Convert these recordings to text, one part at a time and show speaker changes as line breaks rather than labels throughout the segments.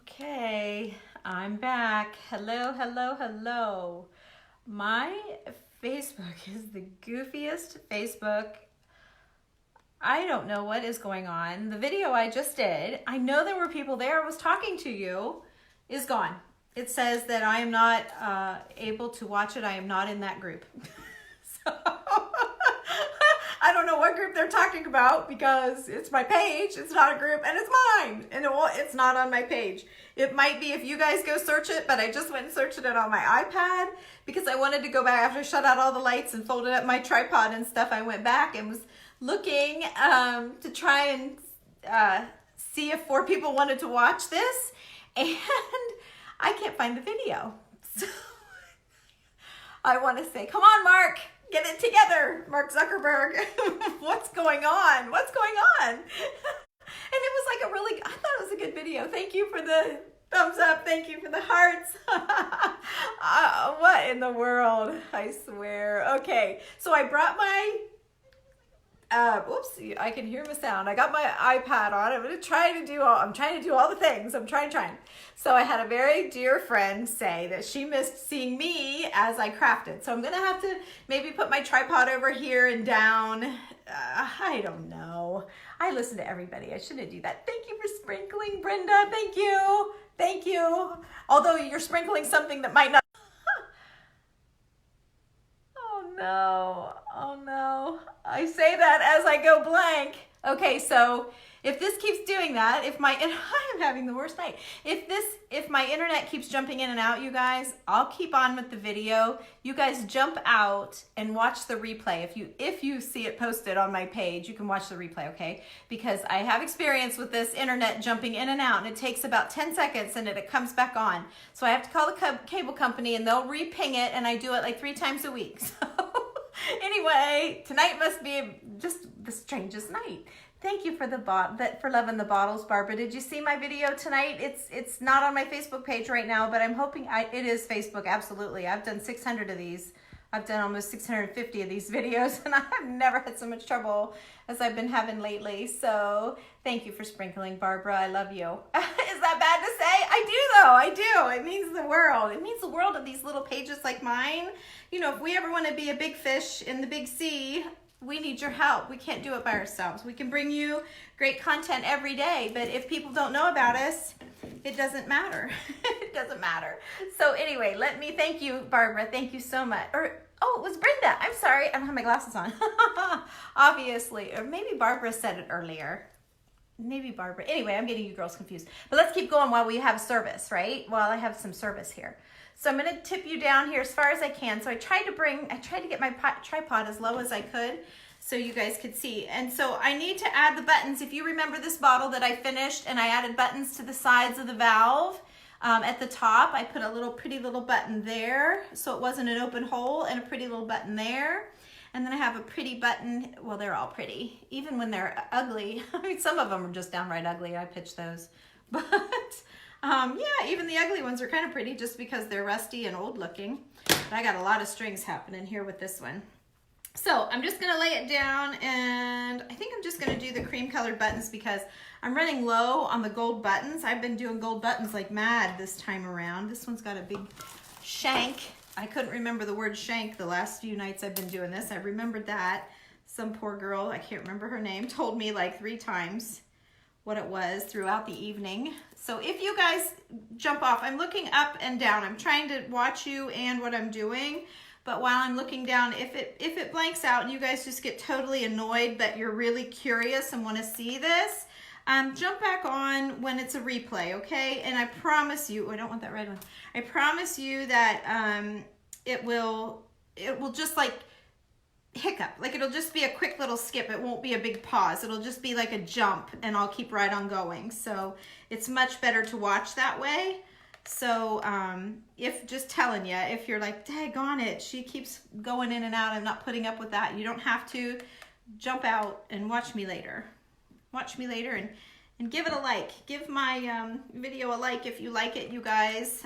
Okay, I'm back. Hello, hello, hello. My Facebook is the goofiest Facebook. I don't know what is going on. The video I just did, I know there were people there, I was talking to you, is gone. It says that I am not able to watch it. I am not in that group. So I don't know what group they're talking about because it's my page. It's not a group and it's mine. And it's not on my page. It might be if you guys go search it, but I just went and searched it on my iPad because I wanted to go back after I shut out all the lights and folded up my tripod and stuff. I went back and was looking to try and see if 4 people wanted to watch this. And I can't find the video. So I want to say, come on, Mark. Get it together, Mark Zuckerberg. What's going on? What's going on? And it was like I thought it was a good video. Thank you for the thumbs up. Thank you for the hearts. What in the world? I swear. Okay, so I brought my, whoops, I can hear my sound. I got my iPad on. I'm trying to do all the things. I'm trying. So I had a very dear friend say that she missed seeing me as I crafted. So I'm going to have to maybe put my tripod over here and down. I don't know. I listen to everybody. I shouldn't do that. Thank you for sprinkling, Brenda. Thank you. Thank you. Although you're sprinkling something that might not. Oh no. Oh no. I say that as I go blank. Okay, so if this keeps doing that, and I'm having the worst night. If my internet keeps jumping in and out, you guys, I'll keep on with the video. You guys jump out and watch the replay. If you see it posted on my page, you can watch the replay, okay? Because I have experience with this internet jumping in and out, and it takes about 10 seconds and it comes back on. So I have to call the cable company and they'll re-ping it, and I do it like 3 times a week. Anyway, tonight must be just the strangest night. Thank you for for loving the bottles, Barbara. Did you see my video tonight? It's not on my Facebook page right now, but I'm hoping it is Facebook. Absolutely. I've done 600 of these. I've done almost 650 of these videos, and I've never had so much trouble as I've been having lately. So thank you for sprinkling, Barbara. I love you. Is that bad to say? I do, though. I do. It means the world. It means the world of these little pages like mine. You know, if we ever want to be a big fish in the big sea, we need your help. We can't do it by ourselves. We can bring you great content every day, but if people don't know about us, it doesn't matter. It doesn't matter. So anyway, let me thank you, Barbara. Thank you so much. Oh, it was Brenda. I'm sorry. I don't have my glasses on. Obviously. Or maybe Barbara said it earlier. Maybe Barbara. Anyway, I'm getting you girls confused. But let's keep going while we have service, right? While I have some service here. So I'm going to tip you down here as far as I can. So I tried to get my tripod as low as I could so you guys could see. And so I need to add the buttons. If you remember this bottle that I finished and I added buttons to the sides of the valve, at the top, I put a pretty little button there so it wasn't an open hole, and a pretty little button there. And then I have a pretty button. Well, they're all pretty, even when they're ugly. I mean, some of them are just downright ugly. I pitched those. But yeah, even the ugly ones are kind of pretty just because they're rusty and old looking. But I got a lot of strings happening here with this one. So I'm just gonna lay it down, and I think I'm just gonna do the cream colored buttons because I'm running low on the gold buttons. I've been doing gold buttons like mad this time around. This one's got a big shank. I couldn't remember the word shank the last few nights I've been doing this. I remembered that. Some poor girl, I can't remember her name, told me like 3 times what it was throughout the evening. So if you guys jump off, I'm looking up and down. I'm trying to watch you and what I'm doing. But while I'm looking down, if it blanks out and you guys just get totally annoyed that you're really curious and want to see this, jump back on when it's a replay, okay? And I promise you, I don't want that red one. I promise you that it will just like hiccup. Like it'll just be a quick little skip. It won't be a big pause. It'll just be like a jump, and I'll keep right on going. So it's much better to watch that way. So just telling you, if you're like, daggone it, she keeps going in and out, I'm not putting up with that. You don't have to. Jump out and watch me later. Watch me later and give it a like. Give my video a like if you like it, you guys.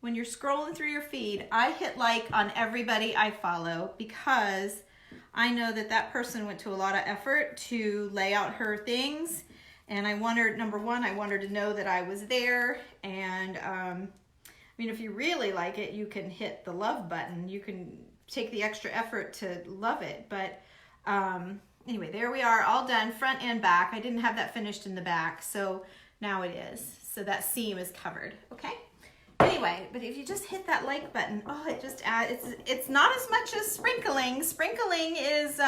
When you're scrolling through your feed, I hit like on everybody I follow because I know that person went to a lot of effort to lay out her things, And I want her, number one, I want her to know that I was there. And I mean, if you really like it, you can hit the love button. You can take the extra effort to love it. But anyway, there we are, all done, front and back. I didn't have that finished in the back, so now it is. So that seam is covered, okay? Anyway, but if you just hit that like button, oh, it just adds, it's not as much as sprinkling. Sprinkling is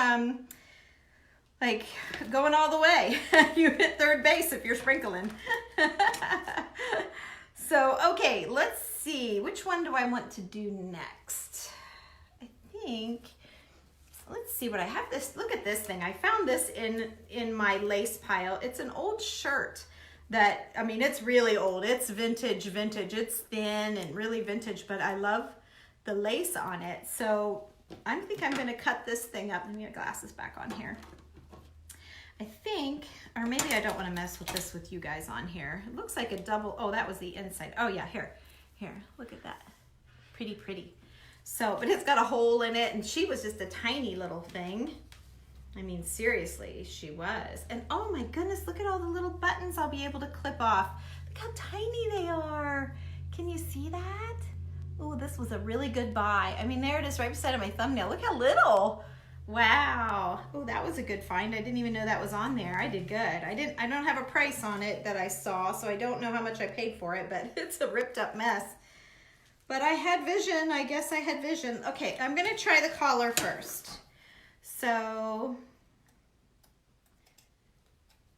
like going all the way. You hit third base if you're sprinkling. So, okay, let's see. Which one do I want to do next? I think, let's see what I have. This, look at this thing. I found this in my lace pile. It's an old shirt that, I mean, it's really old. It's vintage. It's thin and really vintage, but I love the lace on it. So I think I'm gonna cut this thing up. Let me get glasses back on here. I think, or maybe I don't wanna mess with this with you guys on here. It looks like a double, oh, that was the inside. Oh yeah, here, look at that. Pretty. So, but it's got a hole in it, and she was just a tiny little thing. I mean, seriously, she was. And oh my goodness, look at all the little buttons I'll be able to clip off. Look how tiny they are. Can you see that? Oh, this was a really good buy. I mean, there it is right beside of my thumbnail. Look how little. Wow. Oh, that was a good find. I didn't even know that was on there. I did good. I don't have a price on it that I saw, so I don't know how much I paid for it, but it's a ripped up mess. But I had vision. I guess I had vision. Okay, I'm gonna try the collar first. So,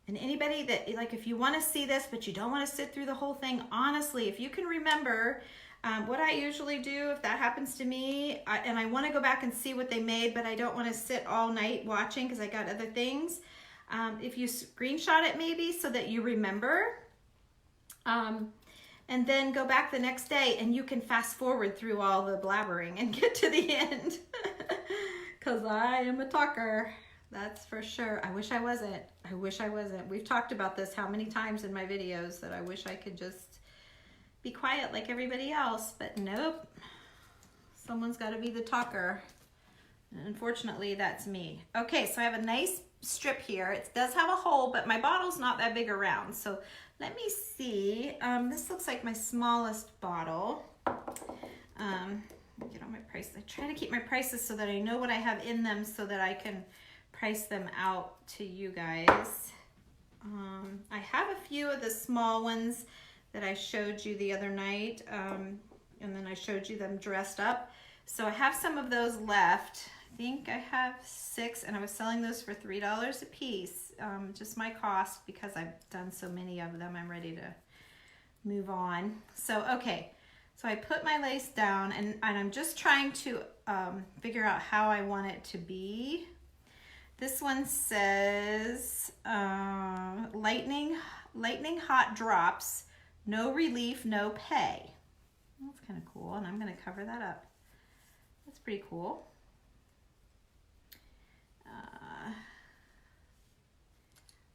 and anybody that, like, if you want to see this, but you don't want to sit through the whole thing, honestly, if you can remember what I usually do, if that happens to me, and I want to go back and see what they made, but I don't want to sit all night watching because I got other things, if you screenshot it maybe so that you remember, and then go back the next day and you can fast forward through all the blabbering and get to the end. Because I am a talker, that's for sure. I wish I wasn't. We've talked about this how many times in my videos that I wish I could just be quiet like everybody else, but nope. Someone's got to be the talker. And unfortunately, that's me. Okay, so I have a nice strip here. It does have a hole, but my bottle's not that big around. So let me see. This looks like my smallest bottle. Get all my prices. I try to keep my prices so that I know what I have in them so that I can price them out to you guys. I have a few of the small ones that I showed you the other night, and then I showed you them dressed up. So I have some of those left. I think I have 6, and I was selling those for $3 a piece. Just my cost, because I've done so many of them, I'm ready to move on. So, okay. So I put my lace down, and I'm just trying to figure out how I want it to be. This one says, lightning hot drops, no relief, no pay. That's kind of cool, and I'm going to cover that up. That's pretty cool. I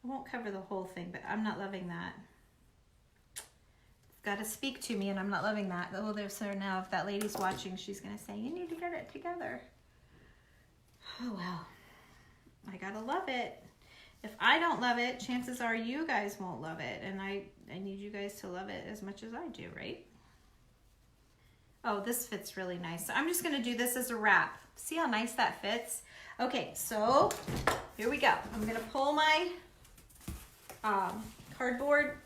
won't cover the whole thing, but I'm not loving that. Got to speak to me, and I'm not loving that. Oh, there's her now. If that lady's watching, she's going to say, you need to get it together. Oh, well. I got to love it. If I don't love it, chances are you guys won't love it. And I need you guys to love it as much as I do, right? Oh, this fits really nice. So I'm just going to do this as a wrap. See how nice that fits? Okay, so here we go. I'm going to pull my cardboard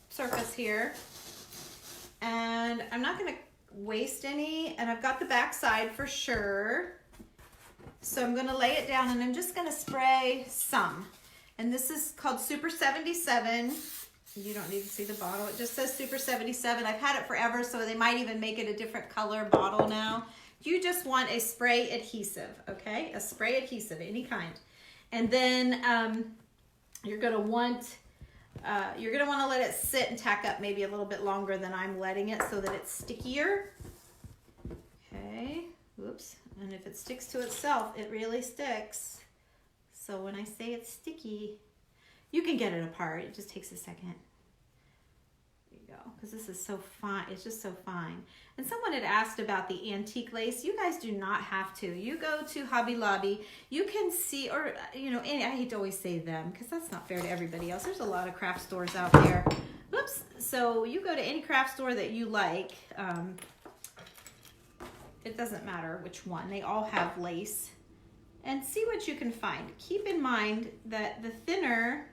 surface here, and I'm not going to waste any, and I've got the back side for sure, so I'm going to lay it down, and I'm just going to spray some, and this is called Super 77. You don't need to see the bottle, it just says Super 77. I've had it forever, so they might even make it a different color bottle now. You just want a spray adhesive, okay? A spray adhesive, any kind. And then you're going to want to let it sit and tack up maybe a little bit longer than I'm letting it so that it's stickier. Okay, whoops. And if it sticks to itself, it really sticks. So when I say it's sticky, you can get it apart. It just takes a second. you go, because this is so fine. It's just so fine. And someone had asked about the antique lace. You guys do not have to. You go to Hobby Lobby, you can see, or, you know, I hate to always say them because that's not fair to everybody else. There's a lot of craft stores out there. Oops. So you go to any craft store that you like. It doesn't matter which one. They all have lace. And see what you can find. Keep in mind that the thinner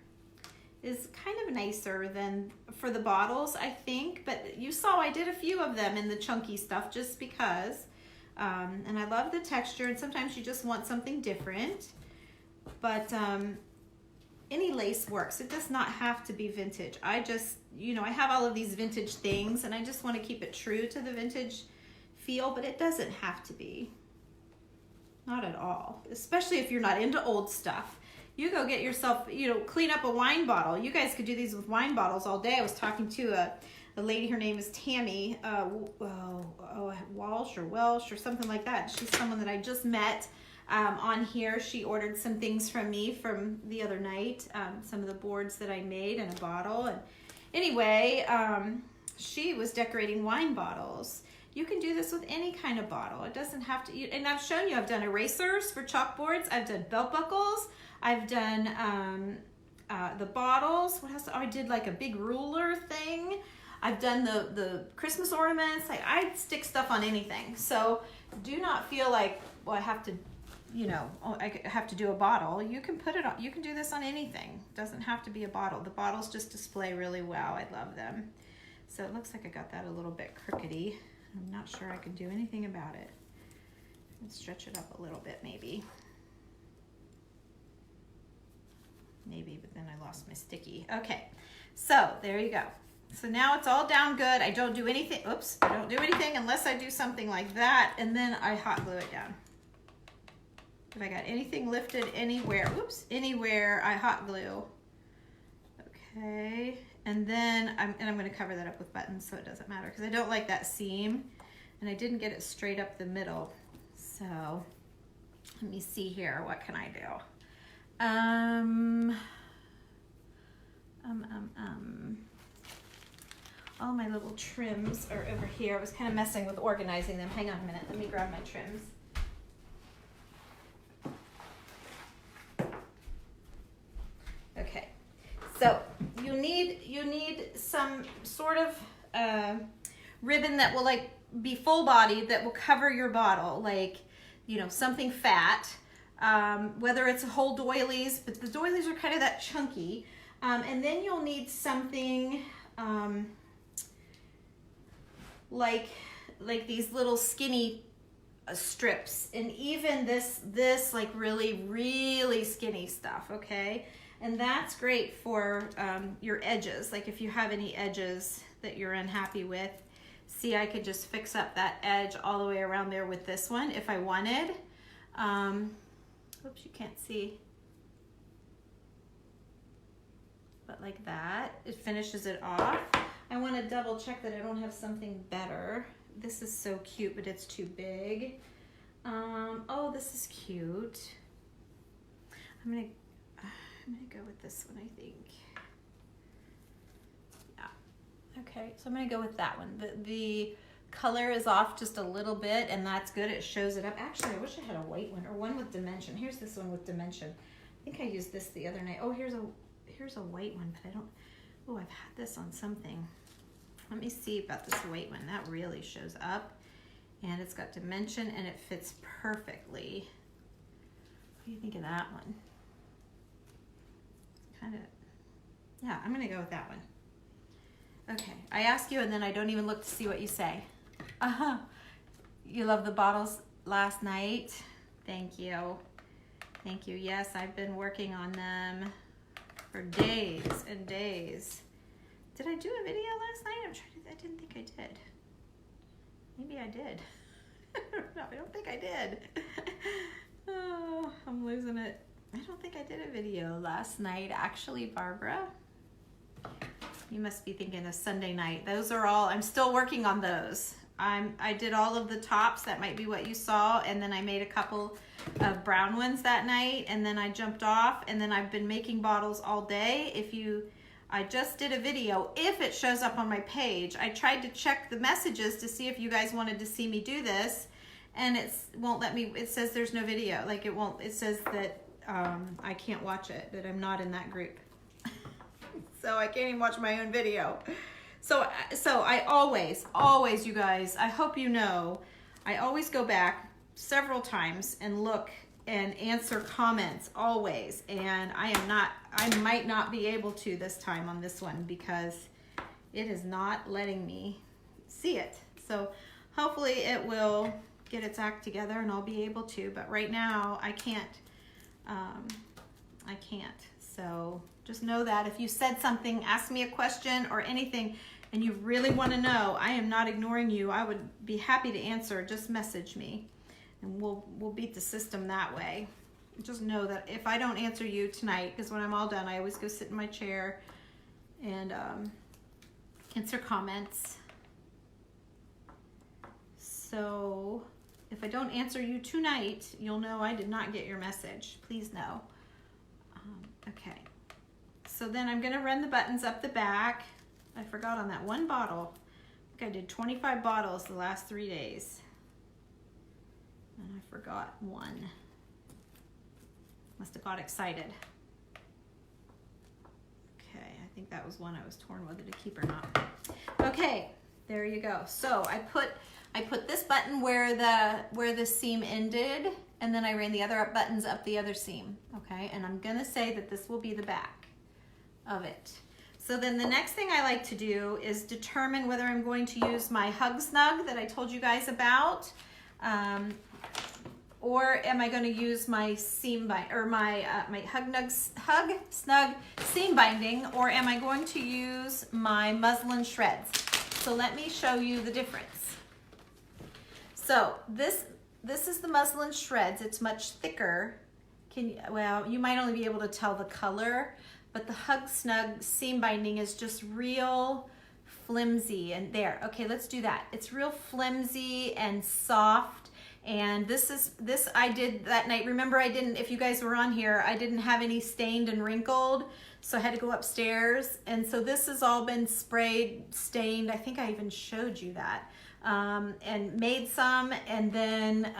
is kind of nicer than for the bottles, I think, but you saw I did a few of them in the chunky stuff just because, and I love the texture, and sometimes you just want something different, but any lace works. It does not have to be vintage. I just, you know, I have all of these vintage things, and I just want to keep it true to the vintage feel, but it doesn't have to be. Not at all, especially if you're not into old stuff. You go get yourself, you know, clean up a wine bottle. You guys could do these with wine bottles all day. I was talking to a lady, her name is Tammy Welsh or something like that. She's someone that I just met on here. She ordered some things from me from the other night, some of the boards that I made in a bottle. And anyway, she was decorating wine bottles. You can do this with any kind of bottle. It doesn't have to, and I've shown you, I've done erasers for chalkboards. I've done belt buckles. I've done the bottles. What else? Oh, I did like a big ruler thing. I've done the Christmas ornaments. Like, I stick stuff on anything. So do not feel like, well, I have to, you know, I have to do a bottle. You can put it on, you can do this on anything. It doesn't have to be a bottle. The bottles just display really well. I love them. So it looks like I got that a little bit crookedy. I'm not sure I can do anything about it. Let's stretch it up a little bit, maybe. Maybe, but then I lost my sticky. Okay, so there you go. So now it's all down good. I don't do anything, oops, I don't do anything unless I do something like that, and then I hot glue it down. If I got anything lifted anywhere, oops, anywhere, I hot glue. Okay, and then I'm gonna cover that up with buttons so it doesn't matter, because I don't like that seam, and I didn't get it straight up the middle. So let me see here, what can I do? All my little trims are over here. I was kind of messing with organizing them. Hang on a minute, let me grab my trims. Okay, so you need some sort of ribbon that will like be full bodied, that will cover your bottle, like, you know, something fat. Whether it's a whole doilies, but the doilies are kind of that chunky. And then you'll need something like these little skinny strips, and even this like really skinny stuff, okay? And that's great for your edges, like if you have any edges that you're unhappy with. See, I could just fix up that edge all the way around there with this one if I wanted. Oops, you can't see. But like that, it finishes it off. I want to double check that I don't have something better. This is so cute, but it's too big. Oh, this is cute. I'm gonna go with this one, I think. Yeah. Okay, so I'm gonna go with that one. The color is off just a little bit, and that's good. It shows it up. Actually, I wish I had a white one, or one with dimension. Here's this one with dimension. I think I used this the other night. Oh, here's a white one, but I don't. Oh, I've had this on something. Let me see about this white one. That really shows up, and it's got dimension, and it fits perfectly. What do you think of that one? Kind of. Yeah, I'm gonna go with that one. Okay, I ask you, and then I don't even look to see what you say. You love the bottles last night? Thank you. Thank you. Yes, I've been working on them for days and days. Did I do a video last night? I didn't think I did. Maybe I did. No, I don't think I did. Oh, I'm losing it. I don't think I did a video last night, actually, Barbara. You must be thinking of Sunday night. Those are all, I'm still working on those. I did all of the tops. That might be what you saw. And then I made a couple of brown ones that night. And then I jumped off. And then I've been making bottles all day. If you I just did a video. If it shows up on my page, I tried to check the messages to see if you guys wanted to see me do this, and it won't let me. It says there's no video. Like it won't. It says that I can't watch it, that I'm not in that group. So I can't even watch my own video. So I always, you guys, I hope you know, I always go back several times and look and answer comments always. And I might not be able to this time on this one because it is not letting me see it. So hopefully it will get its act together and I'll be able to, but right now I can't. So just know that if you said something, ask me a question or anything, and you really want to know, I am not ignoring you. I would be happy to answer. Just message me and we'll beat the system that way. Just know that if I don't answer you tonight, because when I'm all done, I always go sit in my chair and answer comments. So if I don't answer you tonight, you'll know I did not get your message. Please know. Okay. So then I'm going to run the buttons up the back. I forgot on that one bottle. I think I did 25 bottles the last 3 days. And I forgot one. Must have got excited. Okay, I think that was one I was torn whether to keep or not. Okay, there you go. So I put this button where the seam ended, and then I ran the other buttons up the other seam. Okay, and I'm gonna say that this will be the back of it. So then the next thing I like to do is determine whether I'm going to use my Hug Snug that I told you guys about, or am I going to use my seam or my Hug Snug seam binding, or am I going to use my muslin shreds? So let me show you the difference. So this is the muslin shreds. It's much thicker. Well, you might only be able to tell the color, but the Hug Snug seam binding is just real flimsy. And there, okay, let's do that. It's real flimsy and soft. And this I did that night. Remember, if you guys were on here, I didn't have any stained and wrinkled, so I had to go upstairs. And so this has all been sprayed, stained. I think I even showed you that. And made some. And then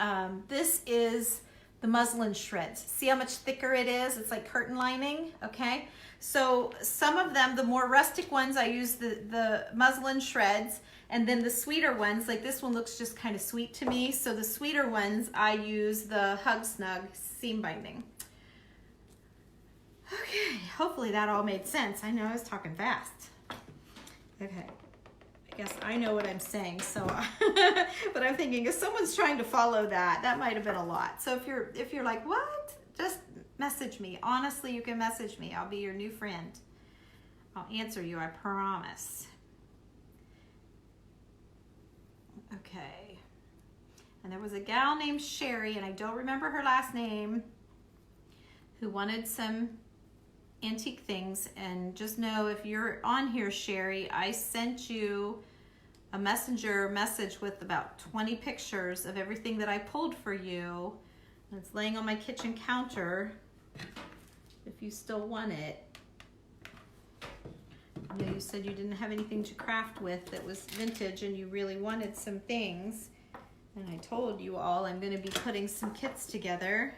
this is the muslin shreds. See how much thicker it is? It's like curtain lining, okay? So some of them, the more rustic ones, I use the muslin shreds, and then the sweeter ones, like this one looks just kind of sweet to me, so the sweeter ones, I use the Hug Snug seam binding. Okay, hopefully that all made sense. I know I was talking fast. Okay, I guess I know what I'm saying, so, but I'm thinking if someone's trying to follow that might have been a lot. So if you're like, what? Just message me. Honestly, you can message me. I'll be your new friend. I'll answer you, I promise. Okay. And there was a gal named Sherry, and I don't remember her last name, who wanted some antique things. And just know, if you're on here, Sherry, I sent you a messenger message with about 20 pictures of everything that I pulled for you. And it's laying on my kitchen counter if you still want it. You know, you said you didn't have anything to craft with that was vintage and you really wanted some things. And I told you all I'm going to be putting some kits together.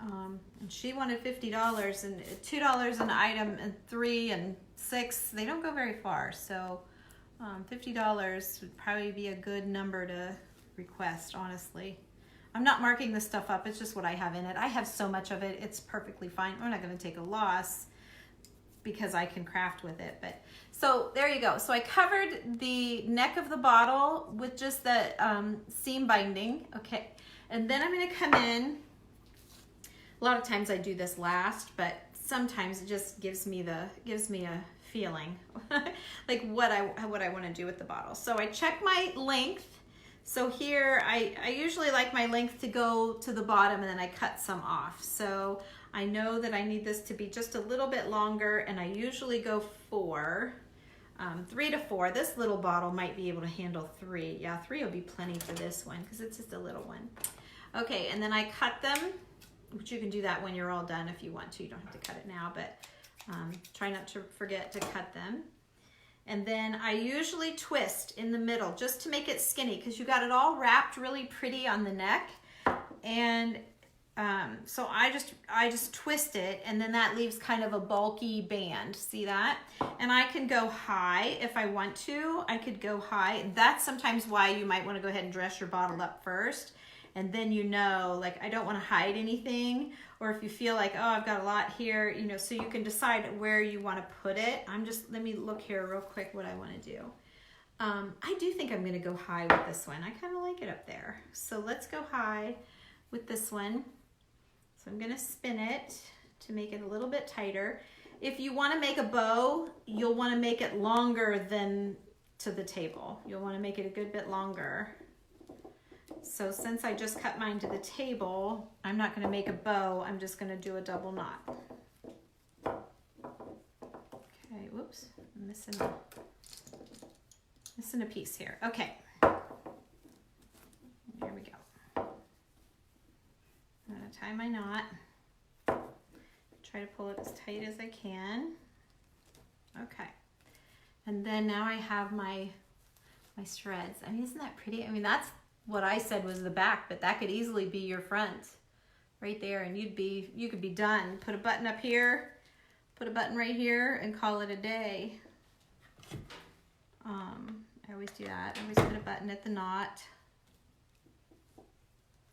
And she wanted $50 and $2 an item, and 3 and 6. They don't go very far. So $50 would probably be a good number to request, honestly. I'm not marking this stuff up. It's just what I have in it. I have so much of it. It's perfectly fine. I'm not going to take a loss because I can craft with it. But so there you go. So I covered the neck of the bottle with just the seam binding. Okay. And then I'm going to come in. A lot of times I do this last, but sometimes it just gives me a feeling like what I want to do with the bottle. So I check my length. So here I usually like my length to go to the bottom, and then I cut some off. So I know that I need this to be just a little bit longer, and I usually go 3 to 4. This little bottle might be able to handle 3. Yeah, 3 will be plenty for this one because it's just a little one. Okay, and then I cut them, which you can do that when you're all done if you want to. You don't have to cut it now, but Try not to forget to cut them. And then I usually twist in the middle just to make it skinny because you got it all wrapped really pretty on the neck. And so I just twist it, and then that leaves kind of a bulky band. See that? And I can go high if I want to. I could go high. That's sometimes why you might want to go ahead and dress your bottle up first. And then you know, like, I don't want to hide anything. Or if you feel like, oh, I've got a lot here, you know, so you can decide where you want to put it. Let me look here real quick what I want to do. I do think I'm going to go high with this one. I kind of like it up there. So let's go high with this one. So I'm going to spin it to make it a little bit tighter. If you want to make a bow, you'll want to make it longer than to the table. You'll want to make it a good bit longer. So since I just cut mine to the table, I'm not going to make a bow. I'm just going to do a double knot. Okay, whoops, I'm missing a piece here. Okay, here we go. I'm going to tie my knot. Try to pull it as tight as I can. Okay, and then now I have my shreds. I mean, isn't that pretty? I mean, that's what I said was the back, but that could easily be your front right there, and you could be done. Put a button up here, put a button right here, and call it a day. I always do that. I always put a button at the knot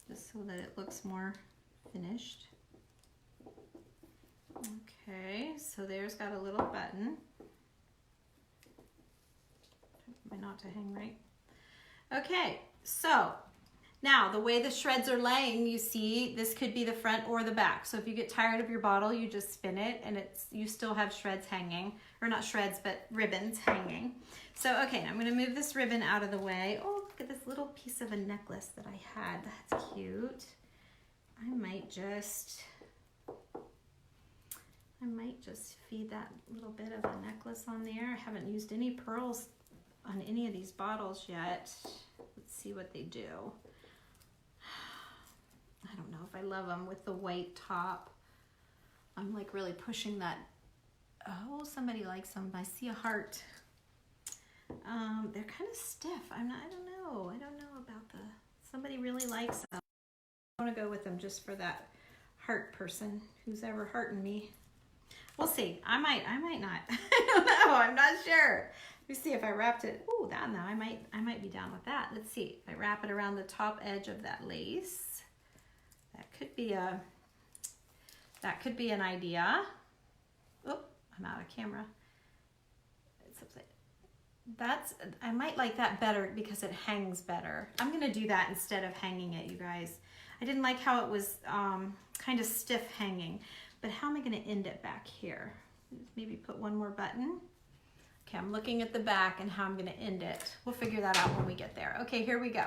just so that it looks more finished. Okay, so there's got a little button. My knot to hang right. Okay, so now the way the shreds are laying, you see, this could be the front or the back. So if you get tired of your bottle, you just spin it, and you still have shreds hanging, or not shreds, but ribbons hanging. So, okay, I'm gonna move this ribbon out of the way. Oh, look at this little piece of a necklace that I had. That's cute. I might just feed that little bit of a necklace on there. I haven't used any pearls on any of these bottles yet. Let's see what they do. I don't know if I love them with the white top. I'm like really pushing that. Oh, somebody likes them. I see a heart. They're kind of stiff. I don't know. I don't know about somebody really likes them. I want to go with them just for that heart person who's ever hearting me. We'll see. I might not. I don't know. I'm not sure. Let me see if I wrapped it. Oh, that now I might be down with that. Let's see. If I wrap it around the top edge of that lace, that could be an idea. Oh, I'm out of camera. It's upside. I might like that better because it hangs better. I'm gonna do that instead of hanging it, you guys. I didn't like how it was kind of stiff hanging, but how am I gonna end it back here? Maybe put one more button. Okay, I'm looking at the back and how I'm gonna end it. We'll figure that out when we get there. Okay, here we go.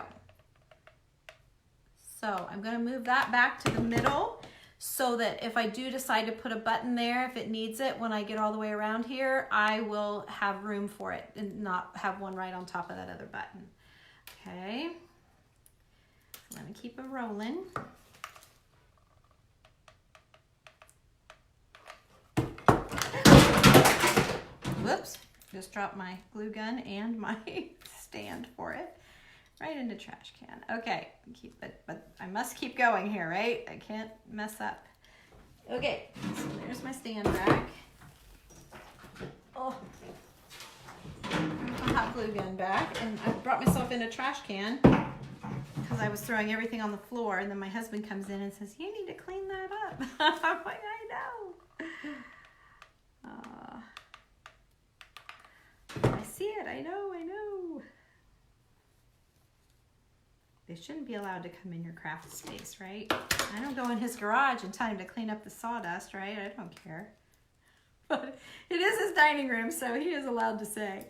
So I'm gonna move that back to the middle so that if I do decide to put a button there, if it needs it, when I get all the way around here, I will have room for it and not have one right on top of that other button. Okay, so let me keep it rolling. Whoops, just dropped my glue gun and my stand for it right in the trash can. Okay, keep it, but I must keep going here, right? I can't mess up. Okay, so there's my stand back. Oh, my hot glue gun back, and I brought myself in a trash can because I was throwing everything on the floor, and then my husband comes in and says, "You need to clean that up." I'm like, I know. I see it. I know. They shouldn't be allowed to come in your craft space, right? I don't go in his garage and tell him to clean up the sawdust, right? I don't care. But it is his dining room, so he is allowed to say.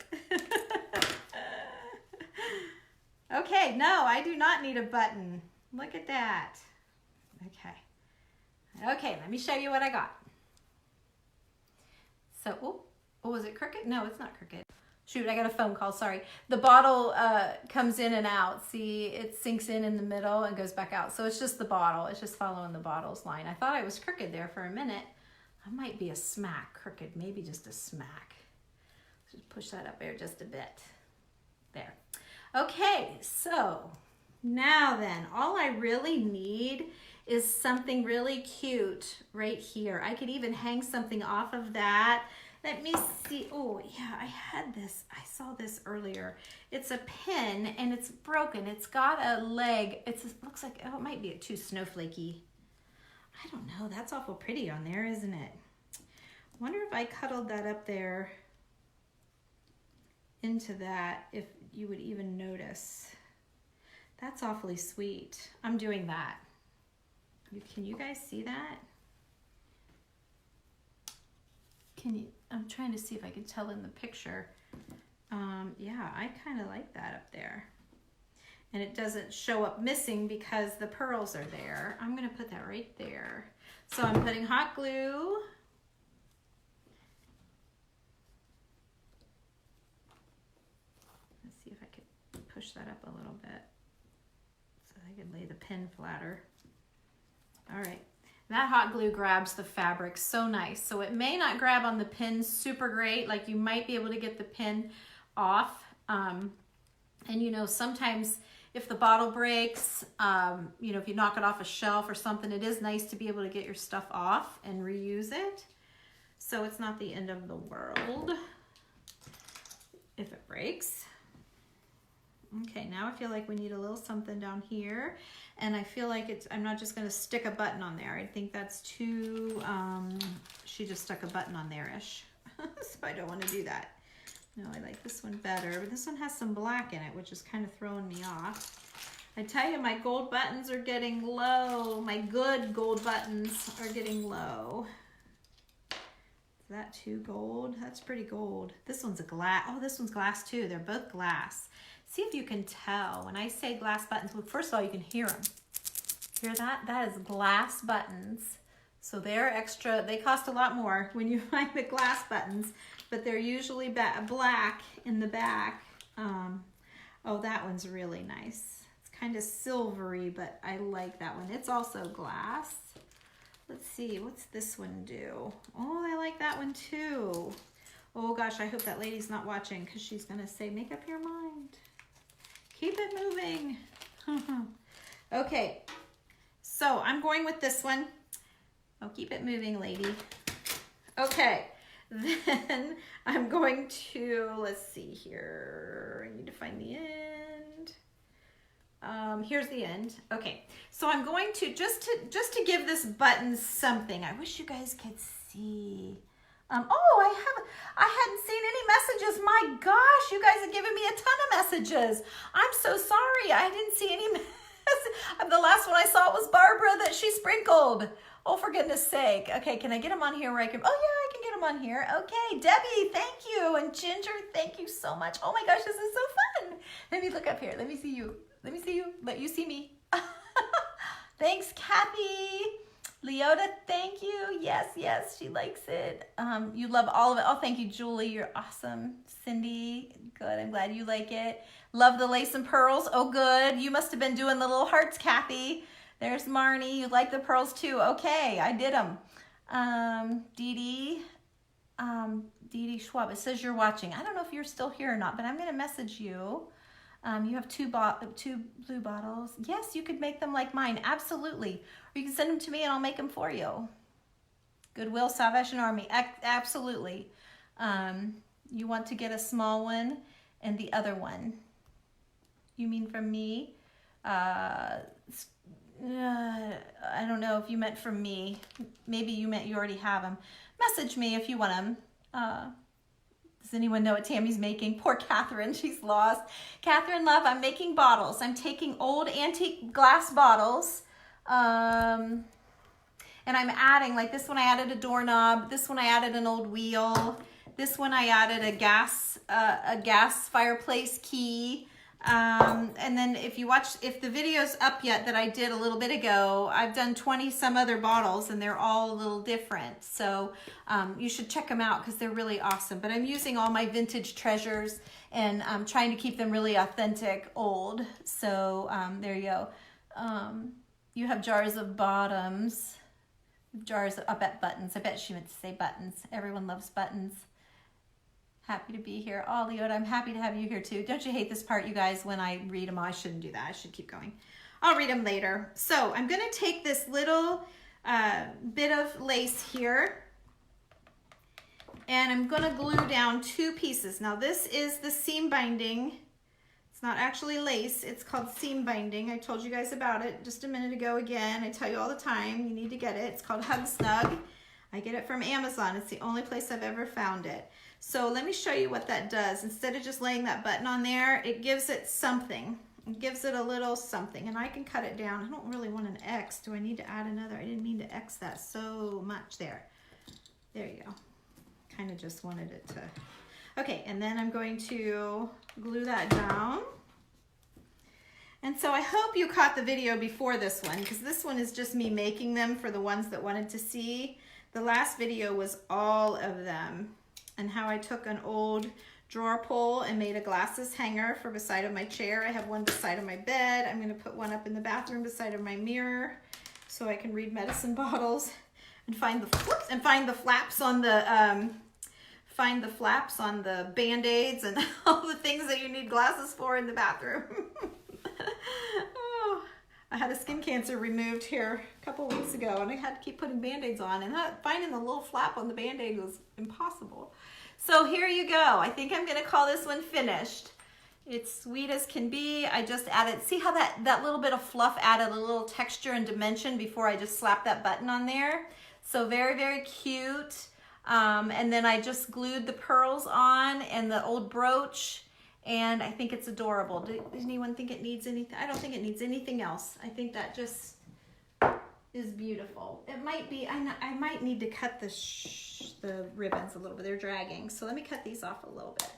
Okay, no, I do not need a button. Look at that. Okay, let me show you what I got. So, oh, was it crooked? No, it's not crooked. Shoot, I got a phone call, sorry. The bottle comes in and out. See, it sinks in the middle and goes back out. So it's just the bottle. It's just following the bottle's line. I thought I was crooked there for a minute. That might be a smack crooked, maybe just a smack. Just push that up there just a bit. There. Okay, so now then, all I really need is something really cute right here. I could even hang something off of that. Let me see. Oh, yeah, I had this. I saw this earlier. It's a pin and it's broken. It's got a leg. It looks like, oh, it might be too snowflakey. I don't know. That's awful pretty on there, isn't it? Wonder if I cuddled that up there into that, if you would even notice. That's awfully sweet. I'm doing that. Can you guys see that? Can you? I'm trying to see if I can tell in the picture. Yeah, I kind of like that up there. And it doesn't show up missing because the pearls are there. I'm gonna put that right there. So I'm putting hot glue. Let's see if I could push that up a little bit so I can lay the pin flatter. All right. That hot glue grabs the fabric so nice. So it may not grab on the pin super great, like you might be able to get the pin off. And you know, sometimes if the bottle breaks, you know, if you knock it off a shelf or something, it is nice to be able to get your stuff off and reuse it. So it's not the end of the world if it breaks. Okay, now I feel like we need a little something down here. And I feel like I'm not just gonna stick a button on there. I think that's too, she just stuck a button on there-ish. So I don't wanna do that. No, I like this one better, but this one has some black in it, which is kind of throwing me off. I tell you, my gold buttons are getting low. My good gold buttons are getting low. Is that too gold? That's pretty gold. This one's a glass. Oh, this one's glass too. They're both glass. See if you can tell. When I say glass buttons, well, first of all, you can hear them. Hear that? That is glass buttons. So they're extra. They cost a lot more when you find the glass buttons, but they're usually black in the back. Oh, that one's really nice. It's kind of silvery, but I like that one. It's also glass. Let's see, what's this one do? Oh, I like that one too. Oh gosh, I hope that lady's not watching because she's gonna say, make up your mind. Keep it moving. Okay, so I'm going with this one. Oh, keep it moving, lady. Okay, then I'm going to, let's see here. I need to find the end. Here's the end. Okay, so I'm going to, just to give this button something. I wish you guys could see. Oh, I hadn't seen any messages. My gosh, you guys have given me a ton of messages. I'm so sorry. I didn't see any messages. The last one I saw was Barbara that she sprinkled. Oh, for goodness sake. Okay, can I get them on here where I can? Oh, yeah, I can get them on here. Okay, Debbie, thank you. And Ginger, thank you so much. Oh my gosh, this is so fun. Let me look up here. Let me see you. Let me see you. Let you see me. Thanks, Kathy. Leota, thank you. Yes, yes, she likes it. You love all of it. Oh, thank you, Julie. You're awesome. Cindy, good. I'm glad you like it. Love the lace and pearls. Oh, good. You must have been doing the little hearts, Kathy. There's Marnie. You like the pearls too. Okay, I did them. Dee Dee Schwab. It says you're watching. I don't know if you're still here or not, but I'm going to message you. You have two blue bottles. Yes, you could make them like mine. Absolutely. Or you can send them to me and I'll make them for you. Goodwill Salvation Army. Absolutely. You want to get a small one and the other one. You mean from me? I don't know if you meant from me. Maybe you meant you already have them. Message me if you want them. Does anyone know what Tammy's making? Poor Catherine, she's lost. Catherine, love, I'm making bottles. I'm taking old antique glass bottles, and I'm adding, like this one I added a doorknob, this one I added an old wheel, this one I added a gas fireplace key, and then if the video's up yet that I did a little bit ago, I've done 20 some other bottles and they're all a little different. So you should check them out because they're really awesome. But I'm using all my vintage treasures and I'm trying to keep them really authentic old. So there you go. You have jars of bottoms. Jars up at buttons. I bet she meant to say buttons. Everyone loves buttons. Happy to be here. Oh, Leota, I'm happy to have you here too. Don't you hate this part, you guys, when I read them? I shouldn't do that. I should keep going. I'll read them later. So I'm going to take this little bit of lace here, and I'm going to glue down 2 pieces. Now this is the seam binding. It's not actually lace. It's called seam binding. I told you guys about it just a minute ago again. I tell you all the time, you need to get it. It's called Hug Snug. I get it from Amazon. It's the only place I've ever found it. So let me show you what that does. Instead of just laying that button on there, it gives it something. It gives it a little something, and I can cut it down. I don't really want an X. Do I need to add another? I didn't mean to X that so much there. There you go. Kind of just wanted it to. Okay, and then I'm going to glue that down. And so I hope you caught the video before this one, because this one is just me making them for the ones that wanted to see. The last video was all of them, and how I took an old drawer pull and made a glasses hanger for beside of my chair. I have one beside of my bed. I'm going to put one up in the bathroom beside of my mirror so I can read medicine bottles and find the flaps on the Band-Aids and all the things that you need glasses for in the bathroom. Oh, I had a skin cancer removed here a couple weeks ago, and I had to keep putting Band-Aids on, and finding the little flap on the Band-Aid was impossible. So here you go. I think I'm gonna call this one finished. It's sweet as can be. I just added, see how that little bit of fluff added a little texture and dimension before I just slapped that button on there. So very, very cute. And then I just glued the pearls on and the old brooch, and I think it's adorable. Does anyone think it needs anything? I don't think it needs anything else. I think that just is beautiful. It might be, I might need to cut the ribbons a little bit. They're dragging. So let me cut these off a little bit.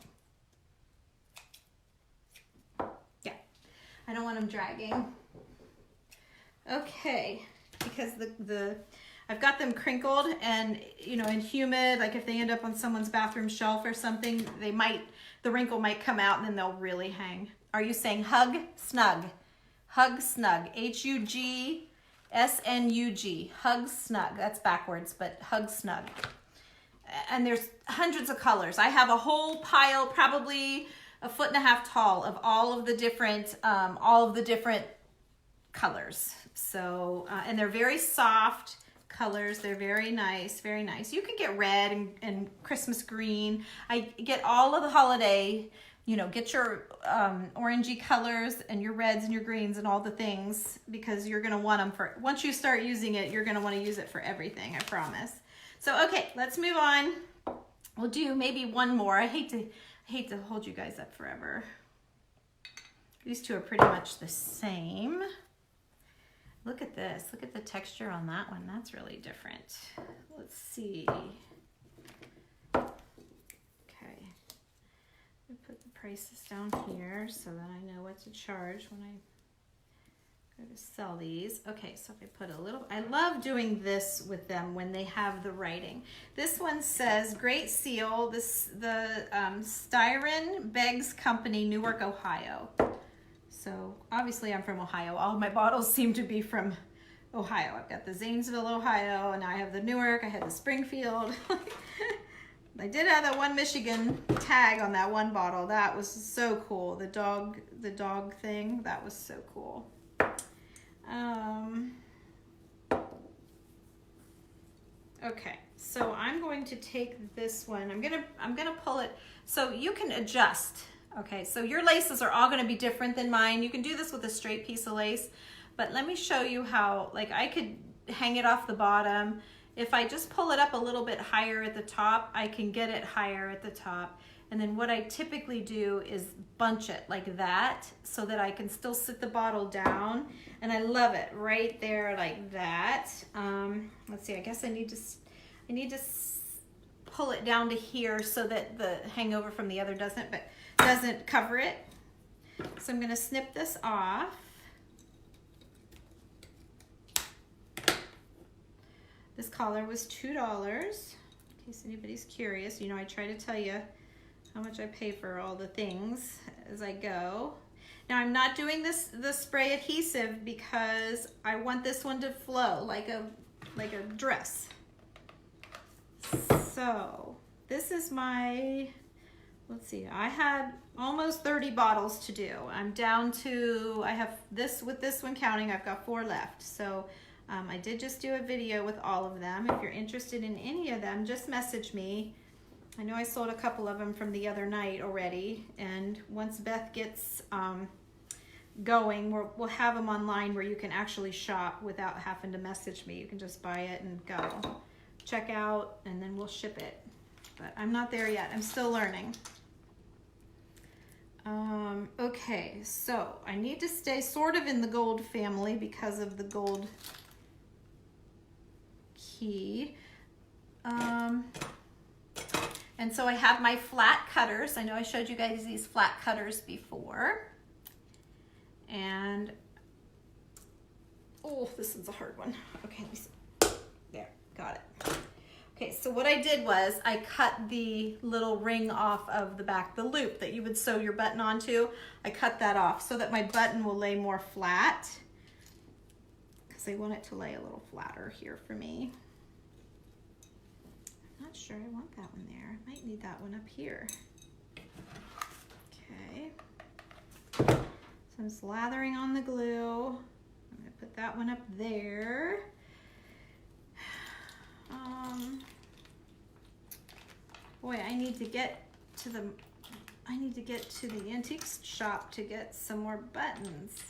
Yeah, I don't want them dragging. Okay, because I've got them crinkled, and you know, in humid, like if they end up on someone's bathroom shelf or something, the wrinkle might come out and then they'll really hang. Are you saying Hug Snug? Hug Snug, H-U-G-S-N-U-G, Hug Snug. That's backwards, but Hug Snug. And there's hundreds of colors. I have a whole pile, probably 1.5 feet tall, of all of the different colors. So, and they're very soft colors. They're very nice, very nice. You can get red and Christmas green. I get all of the holiday, you know, get your orangey colors and your reds and your greens and all the things, because you're going to want them for, once you start using it, you're going to want to use it for everything, I promise. So, okay, let's move on. We'll do maybe one more. I hate to hold you guys up forever. These two are pretty much the same. Look at this. Look at the texture on that one. That's really different. Let's see. Okay. I put the prices down here so that I know what to charge when I go to sell these. Okay, so if I put a little, I love doing this with them when they have the writing. This one says, Great Seal, the Styron Beggs Company, Newark, Ohio. So obviously I'm from Ohio. All my bottles seem to be from Ohio. I've got the Zanesville, Ohio, and now I have the Newark. I had the Springfield. I did have that one Michigan tag on that one bottle. That was so cool. The dog thing, that was so cool. Okay, so I'm going to take this one. I'm gonna pull it so you can adjust. Okay, so your laces are all going to be different than mine. You can do this with a straight piece of lace, but let me show you how, like, I could hang it off the bottom. If I just pull it up a little bit higher at the top, I can get it higher at the top. And then what I typically do is bunch it like that so that I can still sit the bottle down. And I love it right there like that. Let's see, I guess I need to pull it down to here so that the hangover from the other doesn't cover it. So I'm going to snip this off. This collar was $2, in case anybody's curious. You know, I try to tell you how much I pay for all the things as I go. Now I'm not doing the spray adhesive because I want this one to flow like a like a dress. So this is my, let's see, I had almost 30 bottles to do. I'm down to, I have this, with this one counting, I've got 4 left. So I did just do a video with all of them. If you're interested in any of them, just message me. I know I sold a couple of them from the other night already. And once Beth gets going, we'll have them online where you can actually shop without having to message me. You can just buy it and go. Check out, and then we'll ship it. But I'm not there yet. I'm still learning. Okay, so I need to stay sort of in the gold family because of the gold key. And so I have my flat cutters. I know I showed you guys these flat cutters before. And, oh, this one's a hard one. Okay, let me see. There, got it. Okay, so what I did was I cut the little ring off of the back, the loop that you would sew your button onto. I cut that off so that my button will lay more flat, because I want it to lay a little flatter here for me. I'm not sure I want that one there. I might need that one up here. Okay. So I'm slathering on the glue. I'm gonna put that one up there. Boy, I need to get to the antique shop to get some more buttons.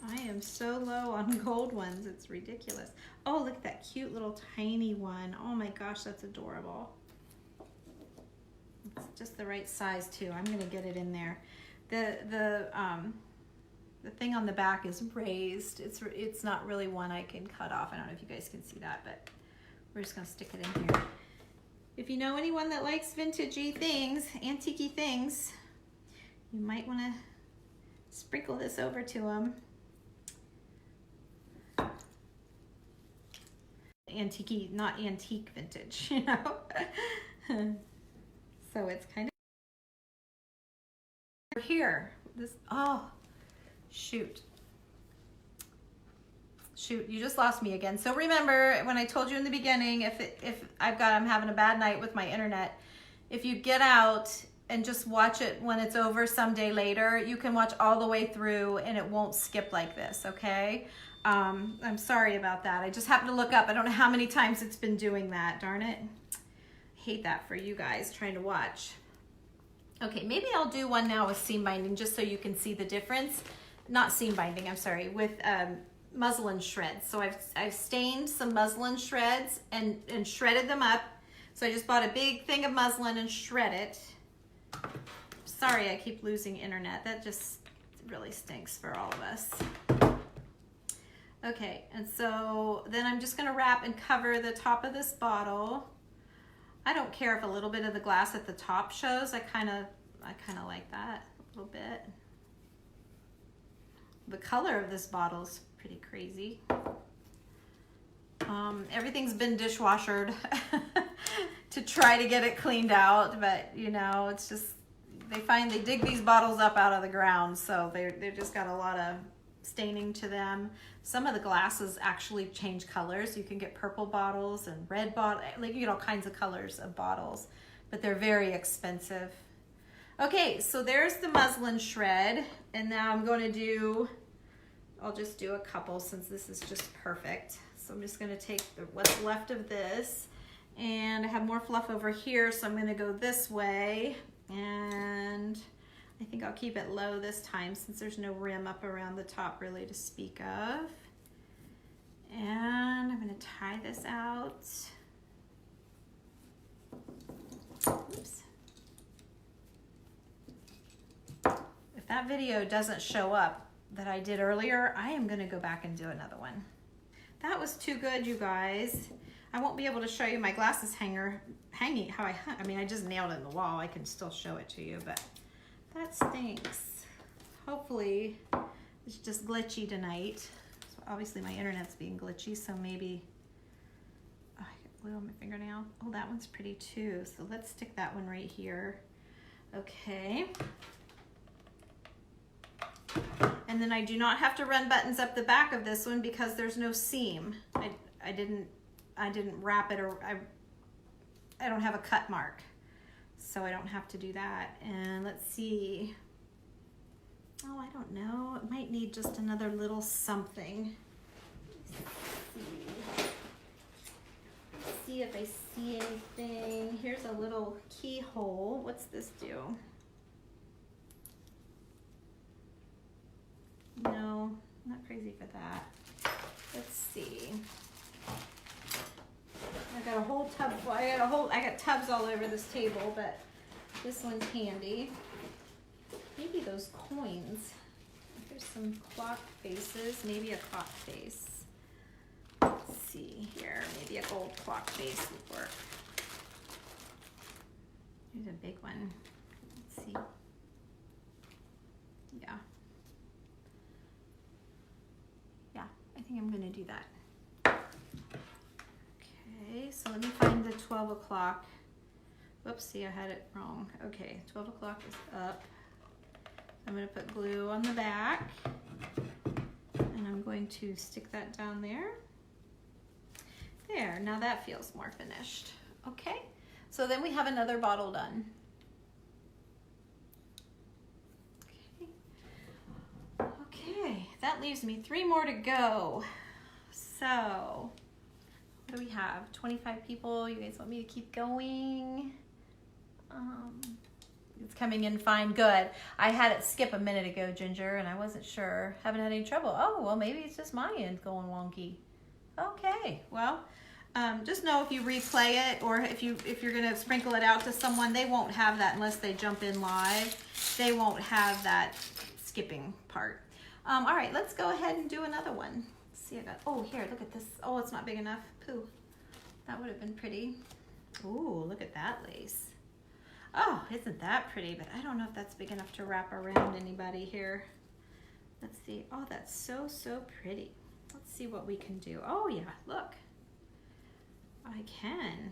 I am so low on gold ones, it's ridiculous. Oh, look at that cute little tiny one. Oh my gosh, that's adorable. It's just the right size too. I'm gonna get it in there. The thing on the back is raised. It's not really one I can cut off. I don't know if you guys can see that, but we're just gonna stick it in here. If you know anyone that likes vintagey things, antique-y things, you might wanna sprinkle this over to them. Antique-y, not antique vintage, you know? So it's kind of here. This, oh, shoot, you just lost me again. So remember when I told you in the beginning, if I'm having a bad night with my internet, if you get out and just watch it when it's over someday later, you can watch all the way through and it won't skip like this, okay? I'm sorry about that. I just happened to look up. I don't know how many times it's been doing that, darn it. I hate that for you guys trying to watch. Okay, maybe I'll do one now with seam binding just so you can see the difference. Not seam binding, I'm sorry, with muslin shreds. So I've stained some muslin shreds and shredded them up. So I just bought a big thing of muslin and shred it. Sorry, I keep losing internet. That just really stinks for all of us. Okay, and so then I'm just gonna wrap and cover the top of this bottle. I don't care if a little bit of the glass at the top shows. I kind of like that a little bit. The color of this bottle's pretty crazy. Everything's been dishwashered to try to get it cleaned out, but you know, it's just, they dig these bottles up out of the ground, so they've just got a lot of staining to them. Some of the glasses actually change colors. You can get purple bottles and red bottles, like you get all kinds of colors of bottles, but they're very expensive. Okay, so there's the muslin shred, and now I'm going to do, I'll just do a couple since this is just perfect. So I'm just going to take what's left of this, and I have more fluff over here, so I'm going to go this way, and I think I'll keep it low this time since there's no rim up around the top really to speak of. And I'm going to tie this out. Oops. If that video doesn't show up that I did earlier, I am going to go back and do another one. That was too good, you guys. I won't be able to show you my glasses hanging how I mean, I just nailed it in the wall. I can still show it to you, but that stinks. Hopefully it's just glitchy tonight. So obviously my internet's being glitchy, so maybe, oh, I got glue on my fingernail. Oh, that one's pretty too. So let's stick that one right here. Okay. And then I do not have to run buttons up the back of this one because there's no seam. I didn't didn't wrap it, or I don't have a cut mark, so I don't have to do that. And let's see. Oh, I don't know. It might need just another little something. Let's see if I see anything. Here's a little keyhole. What's this do? No, not crazy for that. Let's see. I got a whole tub. I got tubs all over this table, but this one's handy. Maybe those coins. There's some clock faces. Maybe a clock face. Let's see here. Maybe a gold clock face would work. Here's a big one. Let's see. Yeah. Yeah, I think I'm gonna do that. Okay, so let me find the 12 o'clock. Whoopsie, I had it wrong. Okay, 12 o'clock is up. I'm going to put glue on the back, and I'm going to stick that down there. There, now that feels more finished. Okay, so then we have another bottle done. Okay, that leaves me 3 more to go. So, what do we have? 25 people. You guys want me to keep going? It's coming in fine. Good. I had it skip a minute ago, Ginger, and I wasn't sure. Haven't had any trouble. Oh, well, maybe it's just my end going wonky. Okay. Well, just know if you replay it, or if you're going to sprinkle it out to someone, they won't have that unless they jump in live. They won't have that skipping part. All right, let's go ahead and do another one. Let's see, I got, oh, here, look at this. Oh, it's not big enough. Pooh. That would have been pretty. Ooh, look at that lace. Oh, isn't that pretty? But I don't know if that's big enough to wrap around anybody here. Let's see. Oh, that's so, so pretty. Let's see what we can do. Oh, yeah, look. I can.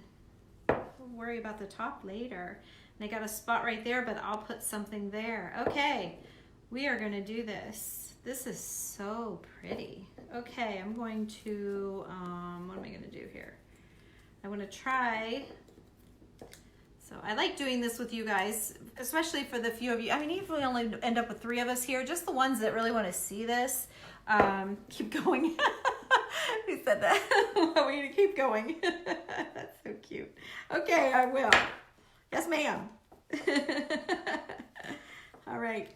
We'll worry about the top later. And I got a spot right there, but I'll put something there. Okay, we are going to do this. This is so pretty. Okay, I'm going to, what am I going to do here? I want to try... So I like doing this with you guys, especially for the few of you. I mean, even if we only end up with 3 of us here, just the ones that really want to see this. Keep going. Who said that? We're going to keep going. That's so cute. Okay, I will. Yes, ma'am. All right.